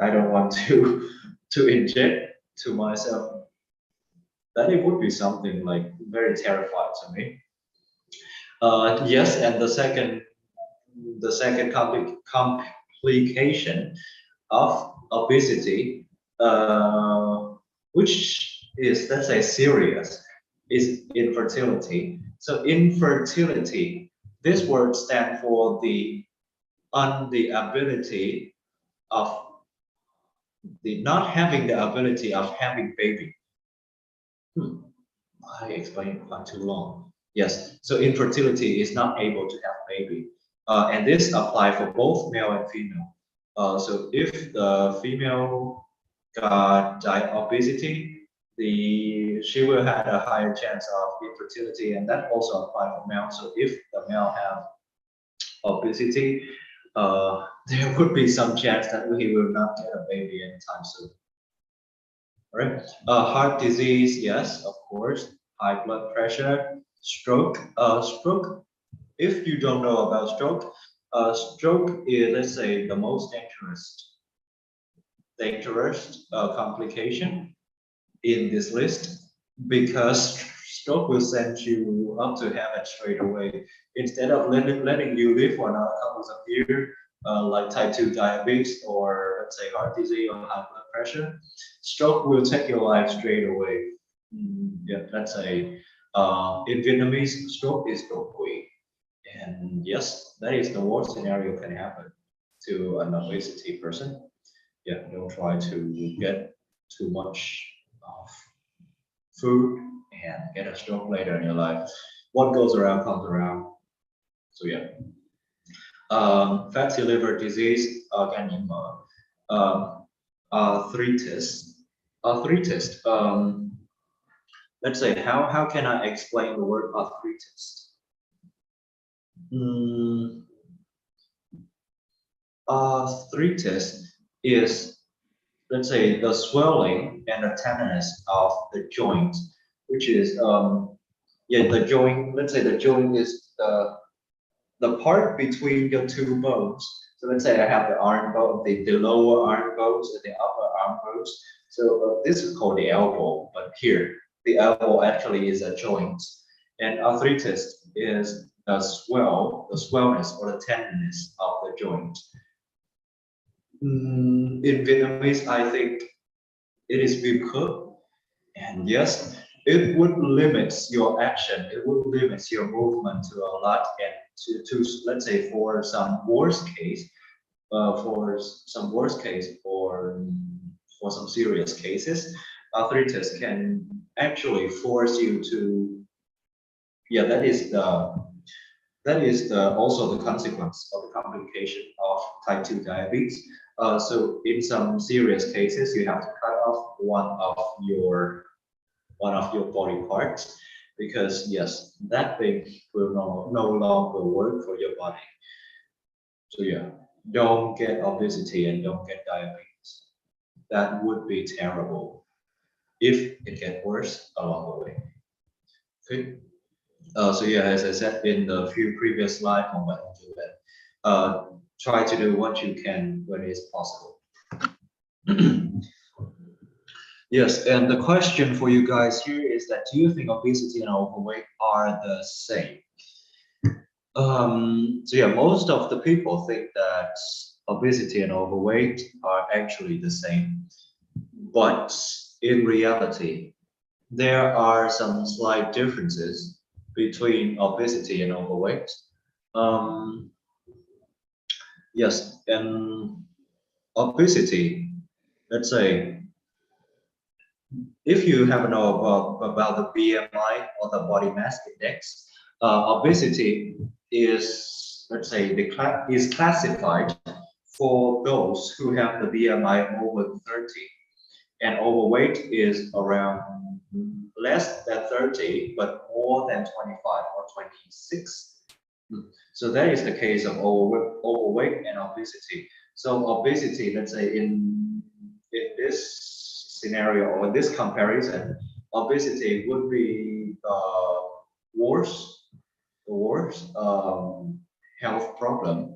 S1: I don't want to to inject to myself. That it would be something like very terrifying to me. Yes, and the second complication of obesity, which is, let's say, serious, is infertility. So infertility, this word stands for the ability of the not having the ability of having baby. I explained it quite too long. Yes, so infertility is not able to have baby, and this apply for both male and female. So if the female got obesity, she will have a higher chance of infertility, and that also apply for male. So if the male have obesity, there would be some chance that he will not get a baby anytime soon. All right. Heart disease, yes, of course. High blood pressure, stroke. Stroke. If you don't know about stroke, stroke is, let's say, the most dangerous complication in this list, because stroke will send you up to heaven straight away instead of letting you live for another couple of years, like type 2 diabetes or, let's say, heart disease or high blood pressure. Stroke will take your life straight away. Yeah, let's say in Vietnamese, stroke is đột quỵ. And yes, that is the worst scenario can happen to an obesity person. Yeah, don't try to get too much of food and get a stroke later in your life. What goes around comes around. So yeah. Fatty liver disease, ganglioma, arthritis, arthritis. Let's say, how can I explain the word arthritis? Mm, arthritis is, let's say, the swelling and the tenderness of the joint, which is yeah, the joint. Let's say the joint is the part between your two bones. So let's say I have the arm bone, the lower arm bones and the upper arm bones. So this is called the elbow, but here the elbow actually is a joint. And arthritis is the swellness or the tenderness of the joint. In Vietnamese, I think it is viêm khớp. And yes, it would limit your action. It would limit your movement to a lot. And to let's say for some worst case, for some serious cases, arthritis can actually force you to. Yeah, that is the also the consequence of the complication of type 2 diabetes. So in some serious cases, you have to cut off one of your body parts because yes, that thing will no longer work for your body. So yeah, don't get obesity and don't get diabetes. That would be terrible if it gets worse along the way. Okay. So yeah, as I said in the few previous slides on what to do that, try to do what you can when it's possible. Yes, and the question for you guys here is that do you think obesity and overweight are the same? So yeah, most of the people think that obesity and overweight are actually the same, but in reality, there are some slight differences between obesity and overweight. Um, yes, and obesity, let's say, if you haven't know about the BMI or the body mass index, obesity is, let's say, is classified for those who have the BMI over 30, and overweight is around less than 30, but more than 25 or 26. So that is the case of overweight and obesity. So obesity, let's say in this scenario or this comparison, obesity would be worse, the worst health problem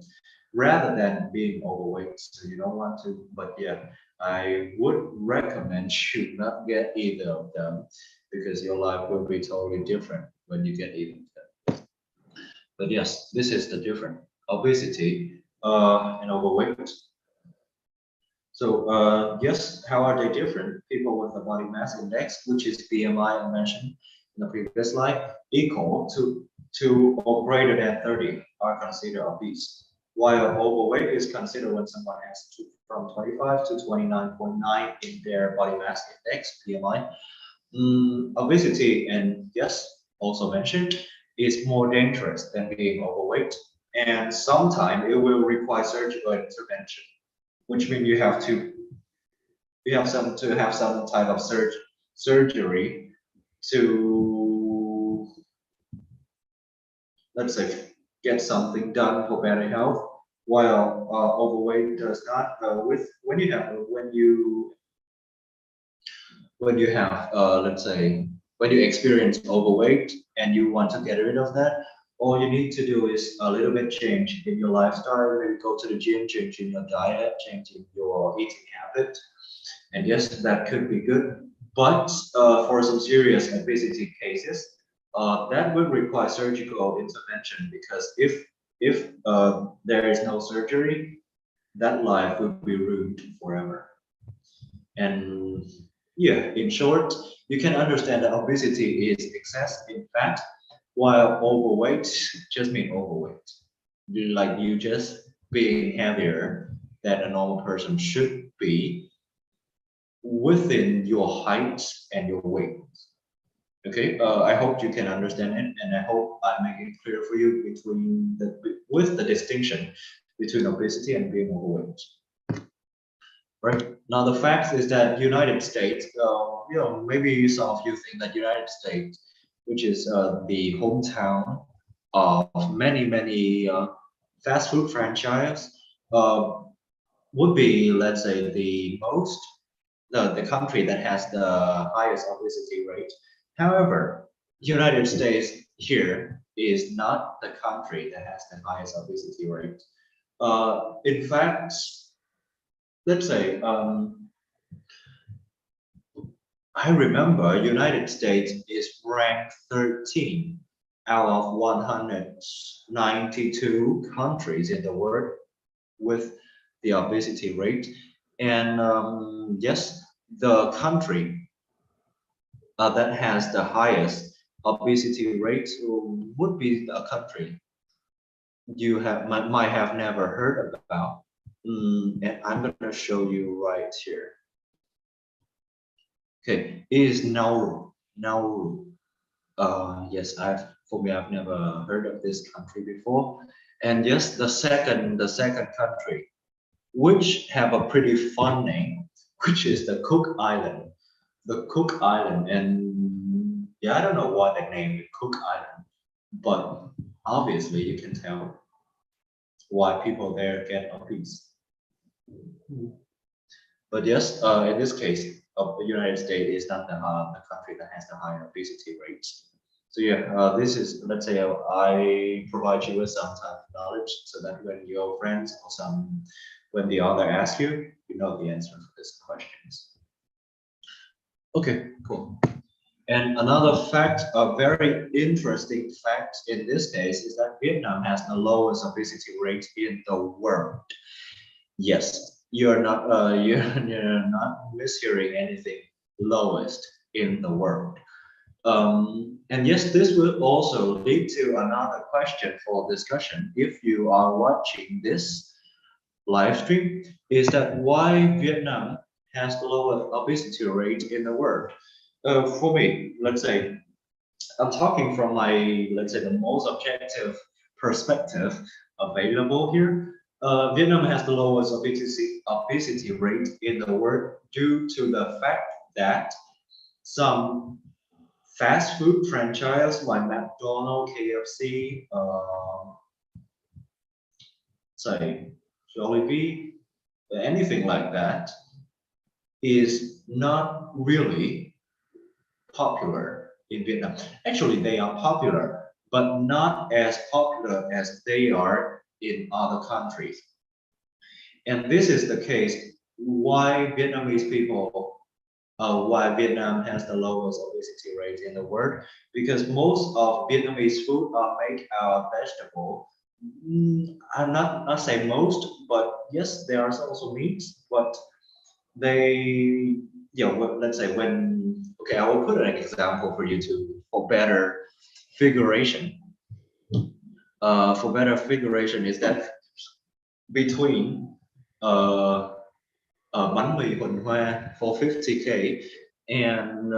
S1: rather than being overweight. So you don't want to, but yeah, I would recommend you not get either of them because your life will be totally different when you get either of them. But yes, this is the difference. Obesity and overweight. So yes, how are they different? People with the body mass index, which is BMI I mentioned in the previous slide, equal to or greater than 30 are considered obese. While overweight is considered when someone has from 25 to 29.9 in their body mass index, BMI. Obesity, and yes, also mentioned, is more dangerous than being overweight. And sometimes it will require surgical intervention, which means you have to have some type of surgery to, let's say, get something done for better health. While overweight does not. With when you have let's say when you experience overweight and you want to get rid of that, all you need to do is a little bit change in your lifestyle. Maybe go to the gym, changing your diet, changing your eating habit, and yes, that could be good. But for some serious obesity cases, that would require surgical intervention because if there is no surgery, that life will be ruined forever. And yeah, in short, you can understand that obesity is excess in fat, while overweight just mean overweight. Like you just being heavier than a normal person should be within your height and your weight. Okay, I hope you can understand it, and I hope I make it clear for you between with the distinction between obesity and being overweight. Right now, the fact is that United States, maybe some of you think that United States, which is the hometown of many fast food franchise, uh, would be, let's say, the country that has the highest obesity rate. However, United States here is not the country that has the highest obesity rate. In fact, let's say I remember United States is ranked 13 out of 192 countries in the world with the obesity rate. And yes, the country that has the highest obesity rate would be a country you might have never heard about. And I'm going to show you right here. Okay, it is Nauru. Nauru. Yes, for me, I've never heard of this country before. And yes, the second country, which have a pretty fun name, which is the Cook Island. The Cook Island, and yeah, I don't know why they named it Cook Island, but obviously you can tell why people there get obese. But yes, in this case, the United States is not the country that has the higher obesity rates. So yeah, this is, let's say, I provide you with some type of knowledge so that when your friends or when the other asks you, you know the answer for these questions. Okay, cool. And another fact, a very interesting fact in this case, is that Vietnam has the lowest obesity rate in the world. Yes, you're not you're not mishearing anything. Lowest in the world. And yes, this will also lead to another question for discussion. If you are watching this live stream, is that why Vietnam has the lowest obesity rate in the world? For me, let's say I'm talking from my, let's say, the most objective perspective available here. Vietnam has the lowest obesity rate in the world due to the fact that some fast food franchise like McDonald's, KFC, say Jollibee, anything like that, is not really popular in Vietnam. Actually, they are popular, but not as popular as they are in other countries. And this is the case why why Vietnam has the lowest obesity rate in the world, because most of Vietnamese food are made out of vegetable. I'm not say most, but yes, there are also meats, but they, let's say when, okay, I will put an example for you for better figuration. For better figuration is that between bánh mì Huỳnh Hoa for 50K and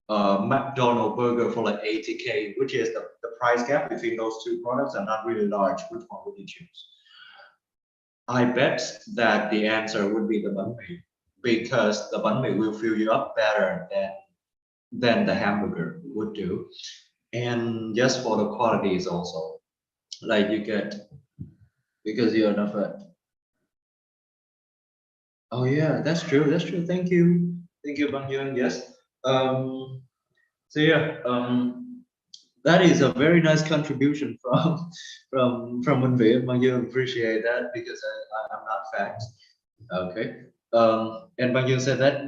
S1: McDonald's burger for like 80K, which is the price gap between those two products are not really large. Which one would you choose? I bet that the answer would be the bánh mì, because the bánh mì will fill you up better than the hamburger would do. And just for the quality is also like you get, because you're not fat. Oh yeah, that's true. That's true. Thank you. Thank you, Bang Yun. Yes. So yeah, that is a very nice contribution from Minh Viễn. Bang Yun, appreciate that, because I'm not fat. Okay. And Bang Yun said that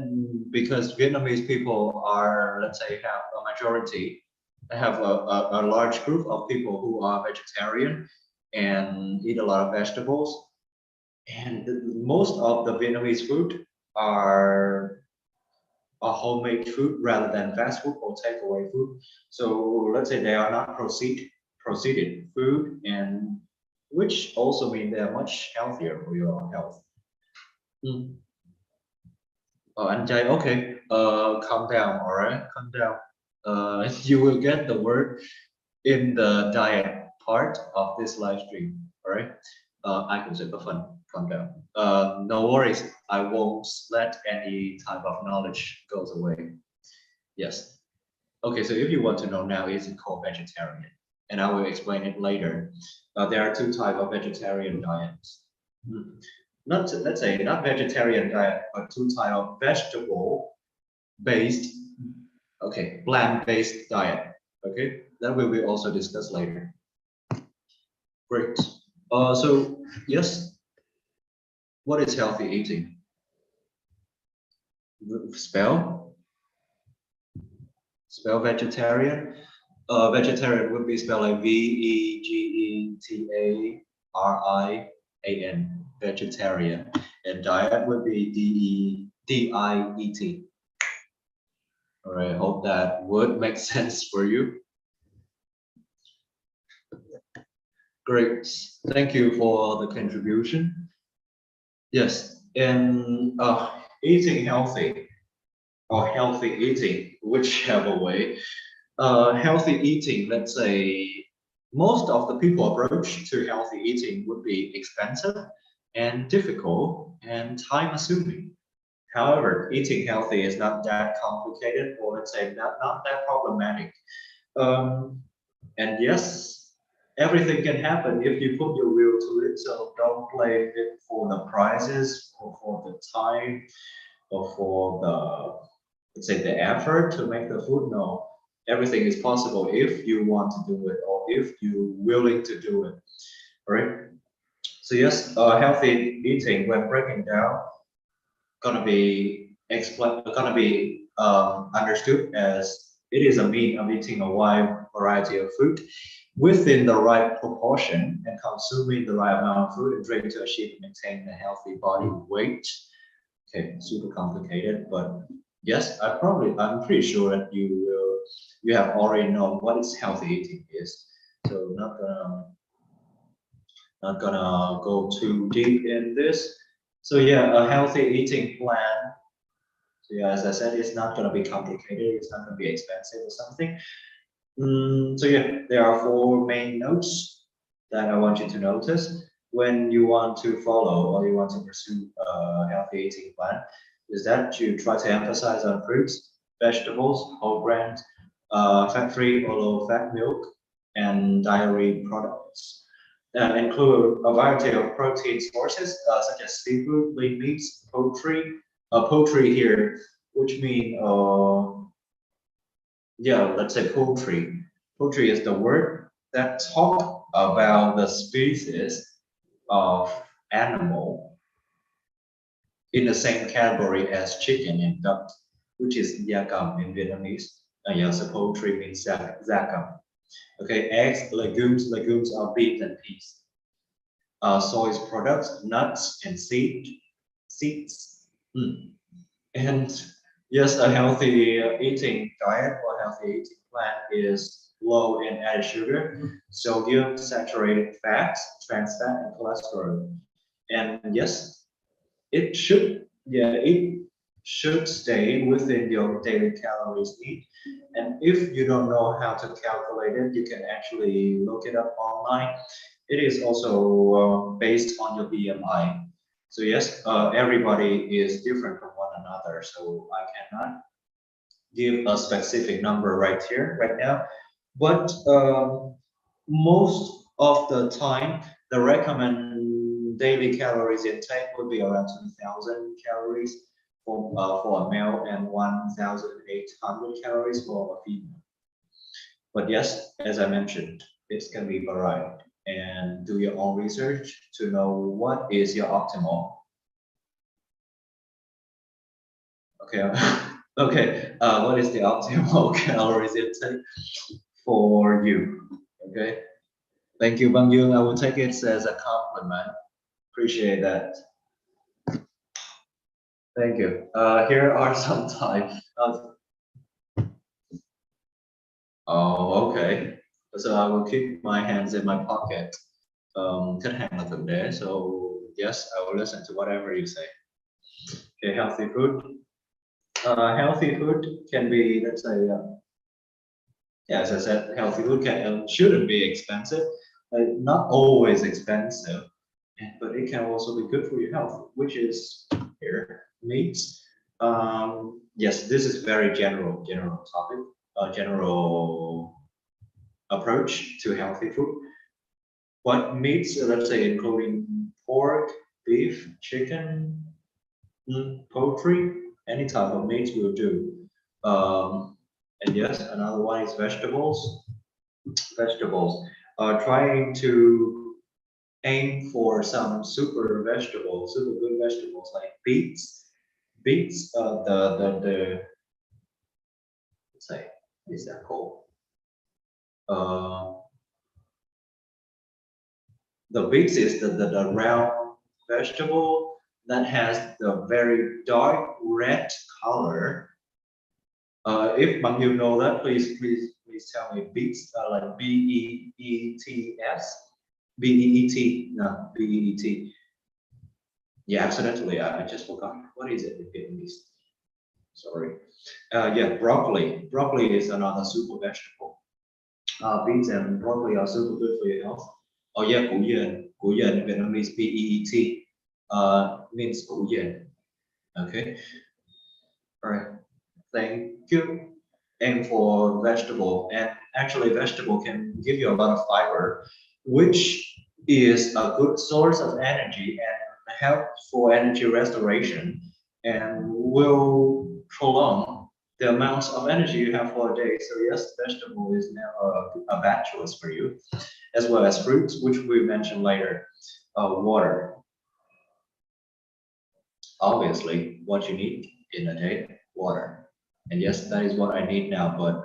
S1: because Vietnamese people are, let's say, have a majority, have a large group of people who are vegetarian and eat a lot of vegetables. And most of the Vietnamese food are a homemade food rather than fast food or takeaway food. So let's say they are not processed food, and which also mean they are much healthier for your health. Mm. Oh, anh trai, okay. Calm down, all right? Calm down. you will get the word in the diet part of this live stream. All right. I can say fun. Calm down. No worries. I won't let any type of knowledge goes away. Yes. Okay. So if you want to know now, is it called vegetarian? And I will explain it later. There are two types of vegetarian diets. Not let's say not vegetarian diet, but two types of vegetable based, okay, plant based diet. Okay, that will be also discussed later. Great. So yes, what is healthy eating? Spell vegetarian. Vegetarian would be spelled like Vegetarian. Vegetarian, and diet would be DIET. All right, hope that would make sense for you. Great, thank you for the contribution. Yes, and eating healthy or healthy eating, whichever way. Healthy eating, let's say, most of the people approach to healthy eating would be expensive and difficult and time assuming. However, eating healthy is not that complicated, or let's say not that problematic. Um, and yes, everything can happen if you put your will to it. So don't blame it for the prices or for the time or for the, let's say, the effort to make the food. No, everything is possible if you want to do it or if you're willing to do it. All right. So yes, healthy eating when breaking down gonna be understood as it is a mean of eating a wide variety of food within the right proportion and consuming the right amount of food and drink to achieve and maintain a healthy body weight. Okay, super complicated, but yes, I'm pretty sure that you have already known what is healthy eating is. So not gonna go too deep in this. So yeah, a healthy eating plan. So yeah, as I said, it's not gonna be complicated. It's not gonna be expensive or something. So yeah, there are four main notes that I want you to notice when you want to follow or you want to pursue a healthy eating plan. Is that you try to emphasize on fruits, vegetables, whole grains, fat-free or low-fat milk, and dairy products. Include a variety of protein sources such as seafood, lean meats, poultry. Poultry here, which mean yeah, let's say poultry. Poultry is the word that talk about the species of animal in the same category as chicken and duck, which is yagam in Vietnamese. Yeah, so poultry means zakam. Okay, eggs, legumes are beans and peas. Soy products, nuts and seeds. And yes, a healthy eating diet or healthy eating plan is low in added sugar, sodium, saturated fats, trans fat, and cholesterol. And yes, it should stay within your daily calories need. And if you don't know how to calculate it, you can actually look it up online. It is also based on your BMI. So yes, everybody is different from one another. So I cannot give a specific number right here, right now. But most of the time, the recommended daily calories intake would be around 2,000 calories for a male and 1,800 calories for a female. But yes, as I mentioned, it can be varied and do your own research to know what is your optimal. Okay, okay. What is the optimal calories intake for you? Okay, thank you, Bang Yung. I will take it as a compliment. Appreciate that. Thank you. Here are some types. Oh, okay. So I will keep my hands in my pocket. Khách hàng là thượng đế. So yes, I will listen to whatever you say. Okay, healthy food. Healthy food can be, let's say, Yeah, as I said, healthy food shouldn't be expensive. Not always expensive, but it can also be good for your health, which is here meats. Yes, this is very general topic, general approach to healthy food. What meats, let's say, including pork, beef, chicken, poultry, any type of meat will do. And yes, another one is vegetables. Vegetables. Trying to aim for some super vegetables, super good vegetables like beets. Beets, let's say, what is that called? Uh, the beets is the round vegetable that has the very dark red color. If you know that, please tell me. Beets like B-E-E-T-S, no, B-E-E-T. Yeah, accidentally, I just forgot. What is it in Vietnamese? Sorry. Yeah, broccoli. Broccoli is another super vegetable. Beets and broccoli are super good for your health. Oh yeah, củ dền. Củ dền in Vietnamese, B-E-E-T, means củ dền. Okay. All right. Thank you. And for vegetable, and actually vegetable can give you a lot of fiber, which is a good source of energy and help for energy restoration and will prolong the amounts of energy you have for a day. So yes, vegetable is now a bad choice for you, as well as fruits, which we mentioned later. Water, obviously, what you need in a day, water. And yes, that is what I need now, but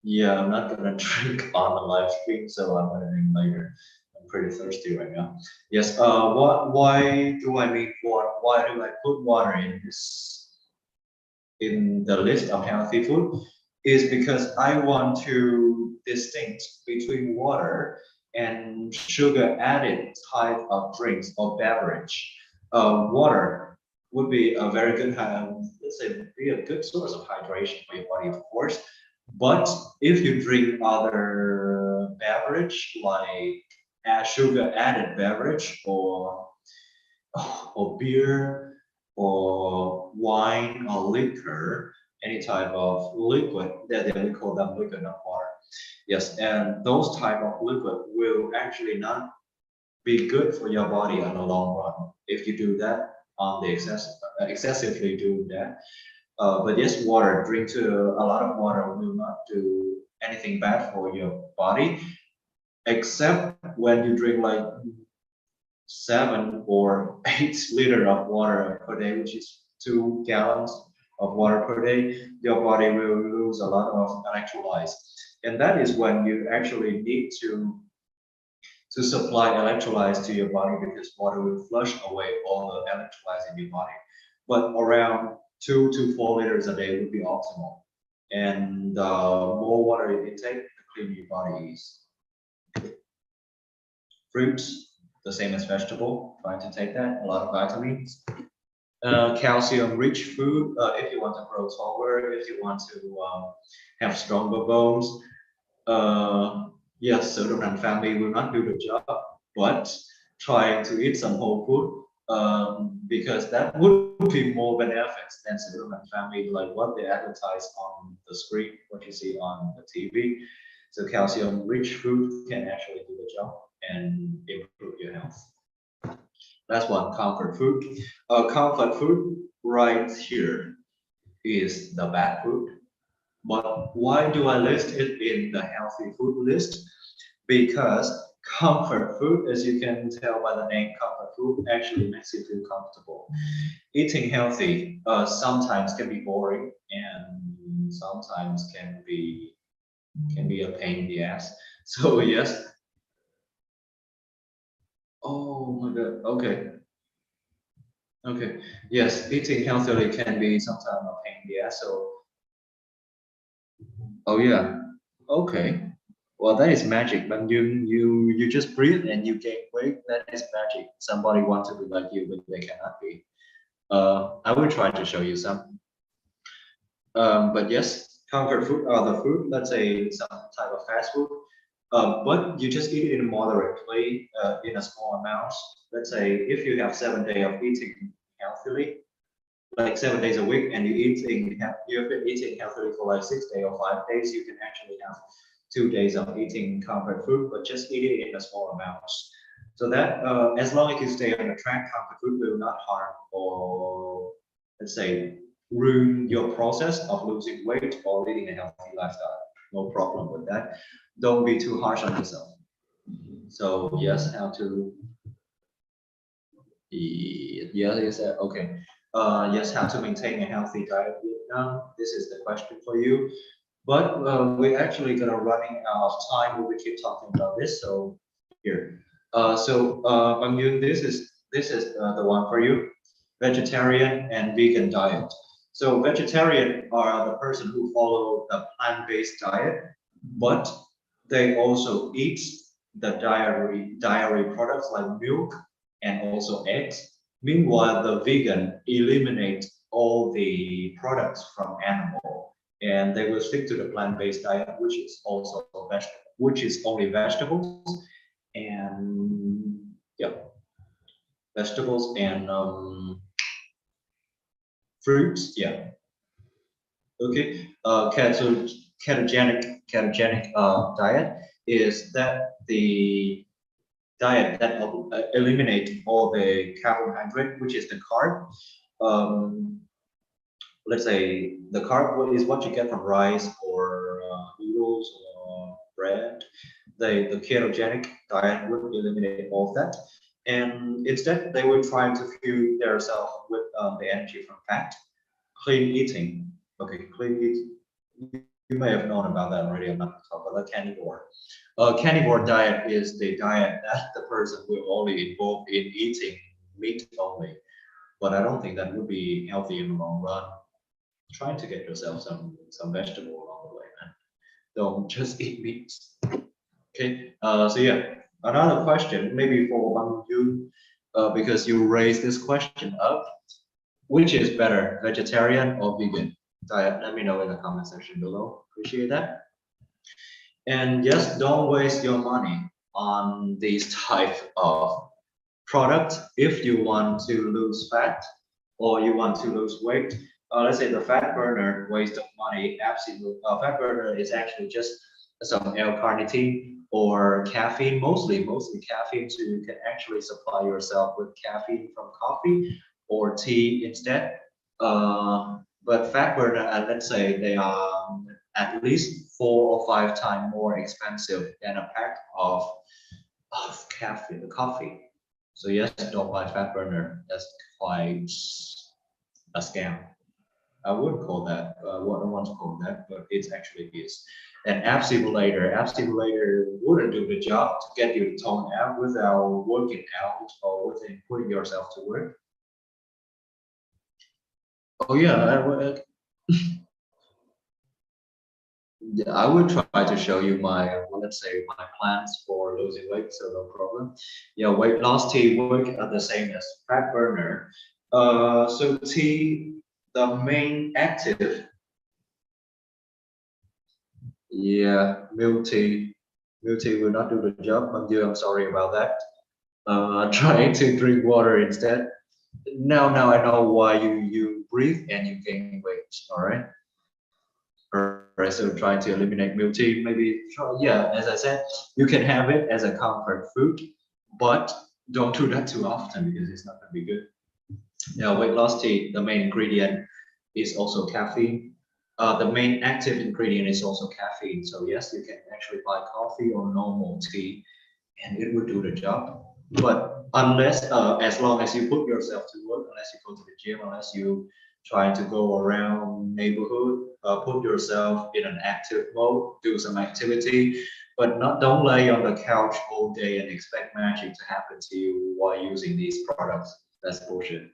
S1: yeah, I'm not gonna drink on the live stream, so I'm gonna drink later. I'm pretty thirsty right now. Yes, why do I need water? Why do I put water in the list of healthy food? Is because I want to distinct between water and sugar added type of drinks or beverage. Water would be a very good, let's say, be a good source of hydration for your body, of course. But if you drink other beverage like sugar added beverage or beer or wine or liquor, any type of liquid that we call them liquid, not water. Yes, and those type of liquid will actually not be good for your body on the long run if you do that on the excessively do that. But yes, water, drink to a lot of water will not do anything bad for your body, except when you drink like 7 or 8 liters of water per day, which is 2 gallons of water per day, your body will lose a lot of electrolytes. And that is when you actually need to supply electrolytes to your body, because water will flush away all the electrolytes in your body. But around 2 to 4 liters a day would be optimal. And more water you intake, the cleaner your body is. Fruits, the same as vegetable, trying to take that, a lot of vitamins. Calcium-rich food, if you want to grow taller, if you want to have stronger bones. Yes, Soderman family will not do the job, but trying to eat some whole food, because that would be more benefits than Soderman family, like what they advertise on the screen, what you see on the TV. So calcium-rich food can actually do the job and improve your health. That's one, comfort food. Comfort food right here is the bad food. But why do I list it in the healthy food list? Because comfort food, as you can tell by the name, comfort food actually makes you feel comfortable. Eating healthy sometimes can be boring and sometimes can be a pain in the ass. So yes. Oh my god. Okay. Okay. Yes, eating healthily can be sometimes a pain in the ass. So. Oh yeah. Okay. Well, that is magic. When you just breathe and you gain weight, that is magic. Somebody wants to be like you, but they cannot be. I will try to show you some. But yes, comfort food are the food, let's say some type of fast food, but you just eat it in moderately, in a small amounts. Let's say if you have 7 days of eating healthily, like 7 days a week, and you've been eating healthily for like 6 days or 5 days, you can actually have 2 days of eating comfort food, but just eat it in a small amounts. So that as long as you stay on the track, comfort food will not harm or let's say ruin your process of losing weight or leading a healthy lifestyle. No problem with that. Don't be too harsh on yourself. So yes, how to yeah, you said okay. Yes, how to maintain a healthy diet in Vietnam. This is the question for you. But we're actually gonna running out of time when we keep talking about this. So here, Bang Yun, this is the one for you. Vegetarian and vegan diet. So vegetarian are the person who follow the plant-based diet, but they also eat the dairy products like milk and also eggs. Meanwhile, the vegan eliminate all the products from animal, and they will stick to the plant-based diet, which is also vegetable, which is only vegetables and yeah, vegetables and fruits. Yeah. Okay. Ketogenic diet is that the diet that eliminate all the carbohydrate, which is the carb. Um, let's say the carb is what you get from rice or noodles or bread. The ketogenic diet would eliminate all of that, and instead they would try to fuel themselves with the energy from fat. Clean eating. Okay, clean eating. You may have known about that already. I'm not going to talk about the carnivore. Carnivore diet is the diet that the person will only involve in eating meat only. But I don't think that would be healthy in the long run. Try to get yourself some vegetable along the way, man. Don't just eat meat. Okay. So yeah, another question maybe for Bang Yun, because you raised this question up. Which is better, vegetarian or vegan diet? Let me know in the comment section below. Appreciate that. And yes, don't waste your money on these type of products if you want to lose fat or you want to lose weight. Let's say the fat burner waste of money. Absolute fat burner is actually just some L-carnitine or caffeine, mostly caffeine. So you can actually supply yourself with caffeine from coffee or tea instead. But fat burner, let's say they are at least 4 or 5 times more expensive than a pack of caffeine, coffee. So yes, don't buy fat burner. That's quite a scam. I wouldn't call that. I wouldn't want to call that, but it actually is. And app simulator wouldn't do the job to get you to tone out without working out or within putting yourself to work. Oh yeah, I would try to show you my, let's say, my plans for losing weight, so no problem. Yeah, weight loss tea work are the same as fat burner. So tea, the main active, yeah, milk tea will not do the job. I'm sorry about that. Trying to drink water instead. Now I know why you breathe and you gain weight. All right. Right, so trying to eliminate milk tea, maybe try, yeah, as I said, you can have it as a comfort food, but don't do that too often because it's not going to be good. Yeah, weight loss tea, the main ingredient is also caffeine. The main active ingredient is also caffeine. So yes, you can actually buy coffee or normal tea, and it will do the job. But unless, as long as you put yourself to work, unless you go to the gym, unless you try to go around neighborhood, put yourself in an active mode, do some activity, but don't lay on the couch all day and expect magic to happen to you while using these products. That's bullshit.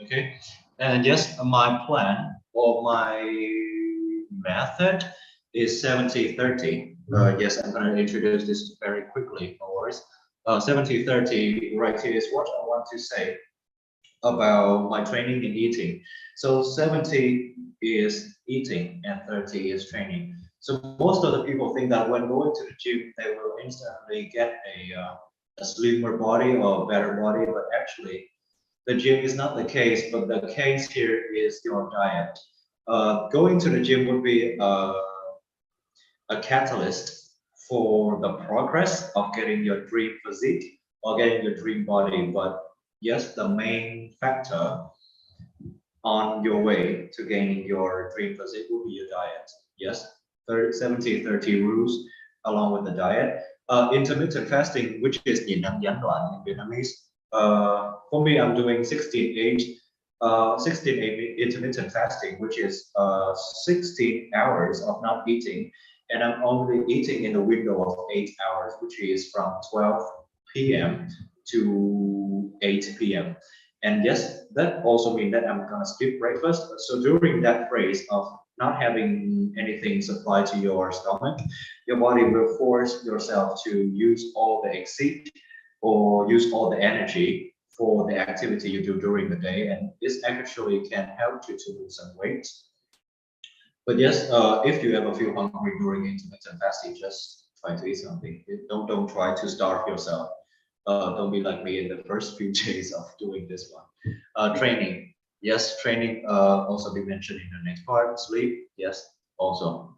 S1: Okay, and yes, my plan or my method is 70-30. Yes, I'm going to introduce this very quickly, no worries. 70-30 right here is what I want to say about my training and eating. So 70 is eating and 30 is training. So most of the people think that when going to the gym, they will instantly get a slimmer body or better body, but actually the gym is not the case, but the case here is your diet. Going to the gym would be a catalyst for the progress of getting your dream physique or getting your dream body. But yes, the main factor on your way to gaining your dream physique will be your diet. Yes, 30, 70, 30 rules along with the diet. Intermittent fasting, which is nhịn ăn gián đoạn in Vietnamese. For me, I'm doing 16/8, 16/8 intermittent fasting, which is 16 hours of not eating, and I'm only eating in a window of 8 hours, which is from 12 p.m. to 8 p.m. And yes, that also means that I'm gonna skip breakfast. So during that phase of not having anything supplied to your stomach, your body will force yourself to use all the exceed or use all the energy for the activity you do during the day, and this actually can help you to lose some weight. But yes, if you ever feel hungry during intermittent fasting, just try to eat something. Don't try to starve yourself. Don't be like me in the first few days of doing this one. Training, yes, training. Also be mentioned in the next part. Sleep, yes, also.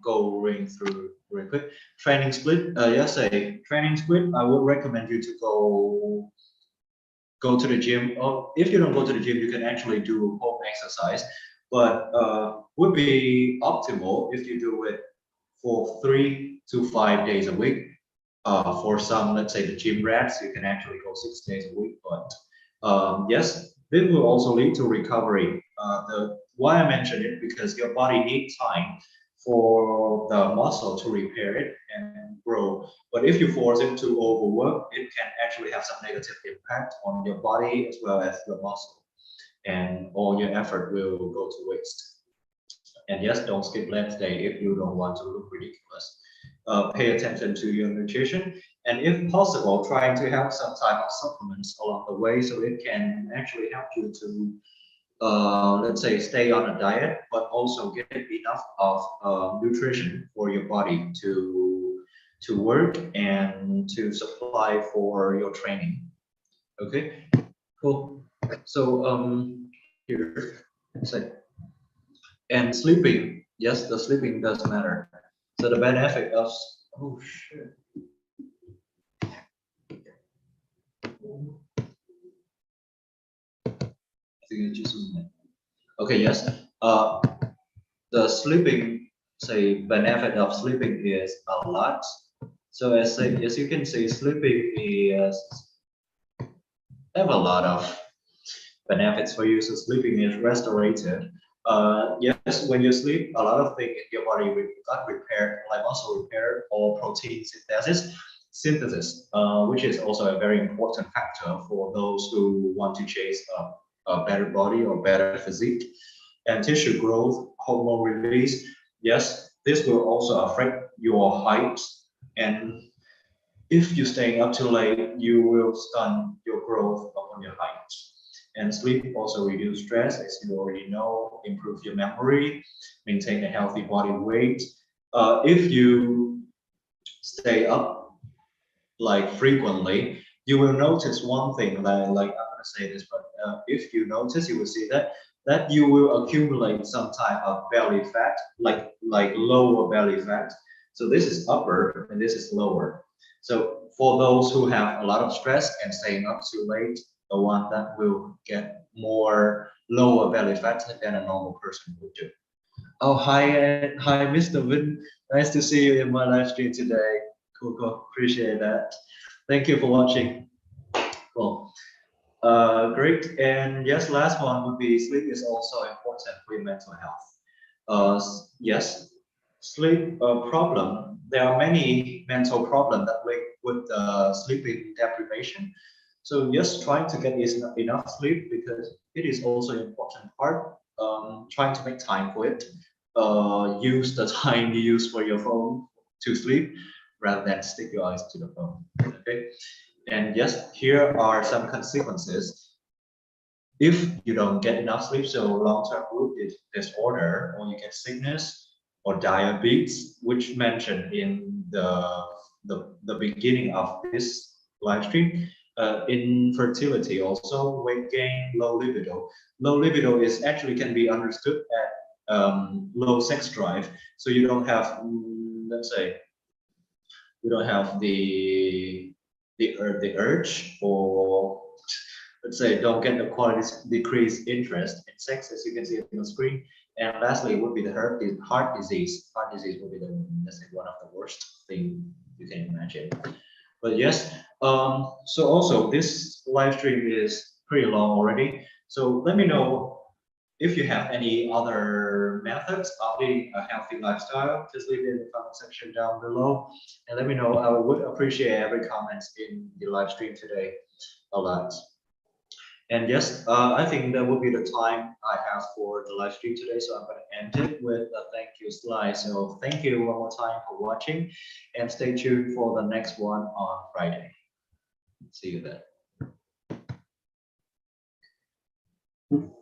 S1: Going through real quick. Training split. Yes, a training split. I would recommend you to go to the gym. Or if you don't go to the gym, you can actually do home exercise. But would be optimal if you do it for 3 to 5 days a week. For some, let's say the gym rats, you can actually go 6 days a week. But yes, this will also lead to recovery. Why I mention it, because your body needs time for the muscle to repair it and grow. But if you force it to overwork, it can actually have some negative impact on your body as well as your muscle, and all your effort will go to waste. And yes, don't skip leg day if you don't want to look ridiculous. Pay attention to your nutrition, and if possible, trying to have some type of supplements along the way so it can actually help you to let's say stay on a diet, but also get enough of nutrition for your body to work and to supply for your training. Okay, cool. So here, so, and sleeping, yes, the sleeping does matter. So the benefit of, oh shit. Okay, yes. The sleeping, say, benefit of sleeping is a lot. So as you can see, sleeping is have a lot of benefits for you. So sleeping is restorative. Yes, when you sleep, a lot of things in your body will got repaired, like muscle repair or protein synthesis, which is also a very important factor for those who want to chase a better body or better physique. And tissue growth, hormone release. Yes, this will also affect your height, and if you're staying up too late, you will stunt your growth upon your height. And sleep also reduce stress, as you already know, improve your memory, maintain a healthy body weight. If you stay up like frequently, you will notice one thing that, like, I'm gonna say this, but if you notice, you will see that you will accumulate some type of belly fat, like lower belly fat. So this is upper and this is lower. So for those who have a lot of stress and staying up too late, the one that will get more lower belly fat than a normal person would do. Oh, hi, Mr. Vin. Nice to see you in my live stream today. Cool. Appreciate that. Thank you for watching. Cool. Great. And yes, last one would be sleep is also important for your mental health. Yes, sleep problem. There are many mental problems that link with sleeping deprivation. So yes, trying to get enough sleep, because it is also an important part. Trying to make time for it. Use the time you use for your phone to sleep rather than stick your eyes to the phone. Okay. And yes, here are some consequences. if you don't get enough sleep, so long-term mood disorder, or you get sickness or diabetes, which mentioned in the beginning of this live stream, infertility, also weight gain, low libido. Low libido is actually can be understood at low sex drive. So you don't have, let's say, you don't have the urge, or let's say don't get the quality decreased interest in sex, as you can see on the screen. And lastly would be the heart disease. Heart disease would be the, let's say, one of the worst thing you can imagine. But yes, so also this live stream is pretty long already. So let me know if you have any other methods of leading a healthy lifestyle. Just leave it in the comment section down below and let me know. I would appreciate every comment in the live stream today a lot. And yes, I think that would be the time I have for the live stream today. So I'm going to end it with a thank you slide. So thank you one more time for watching and stay tuned for the next one on Friday. See you then.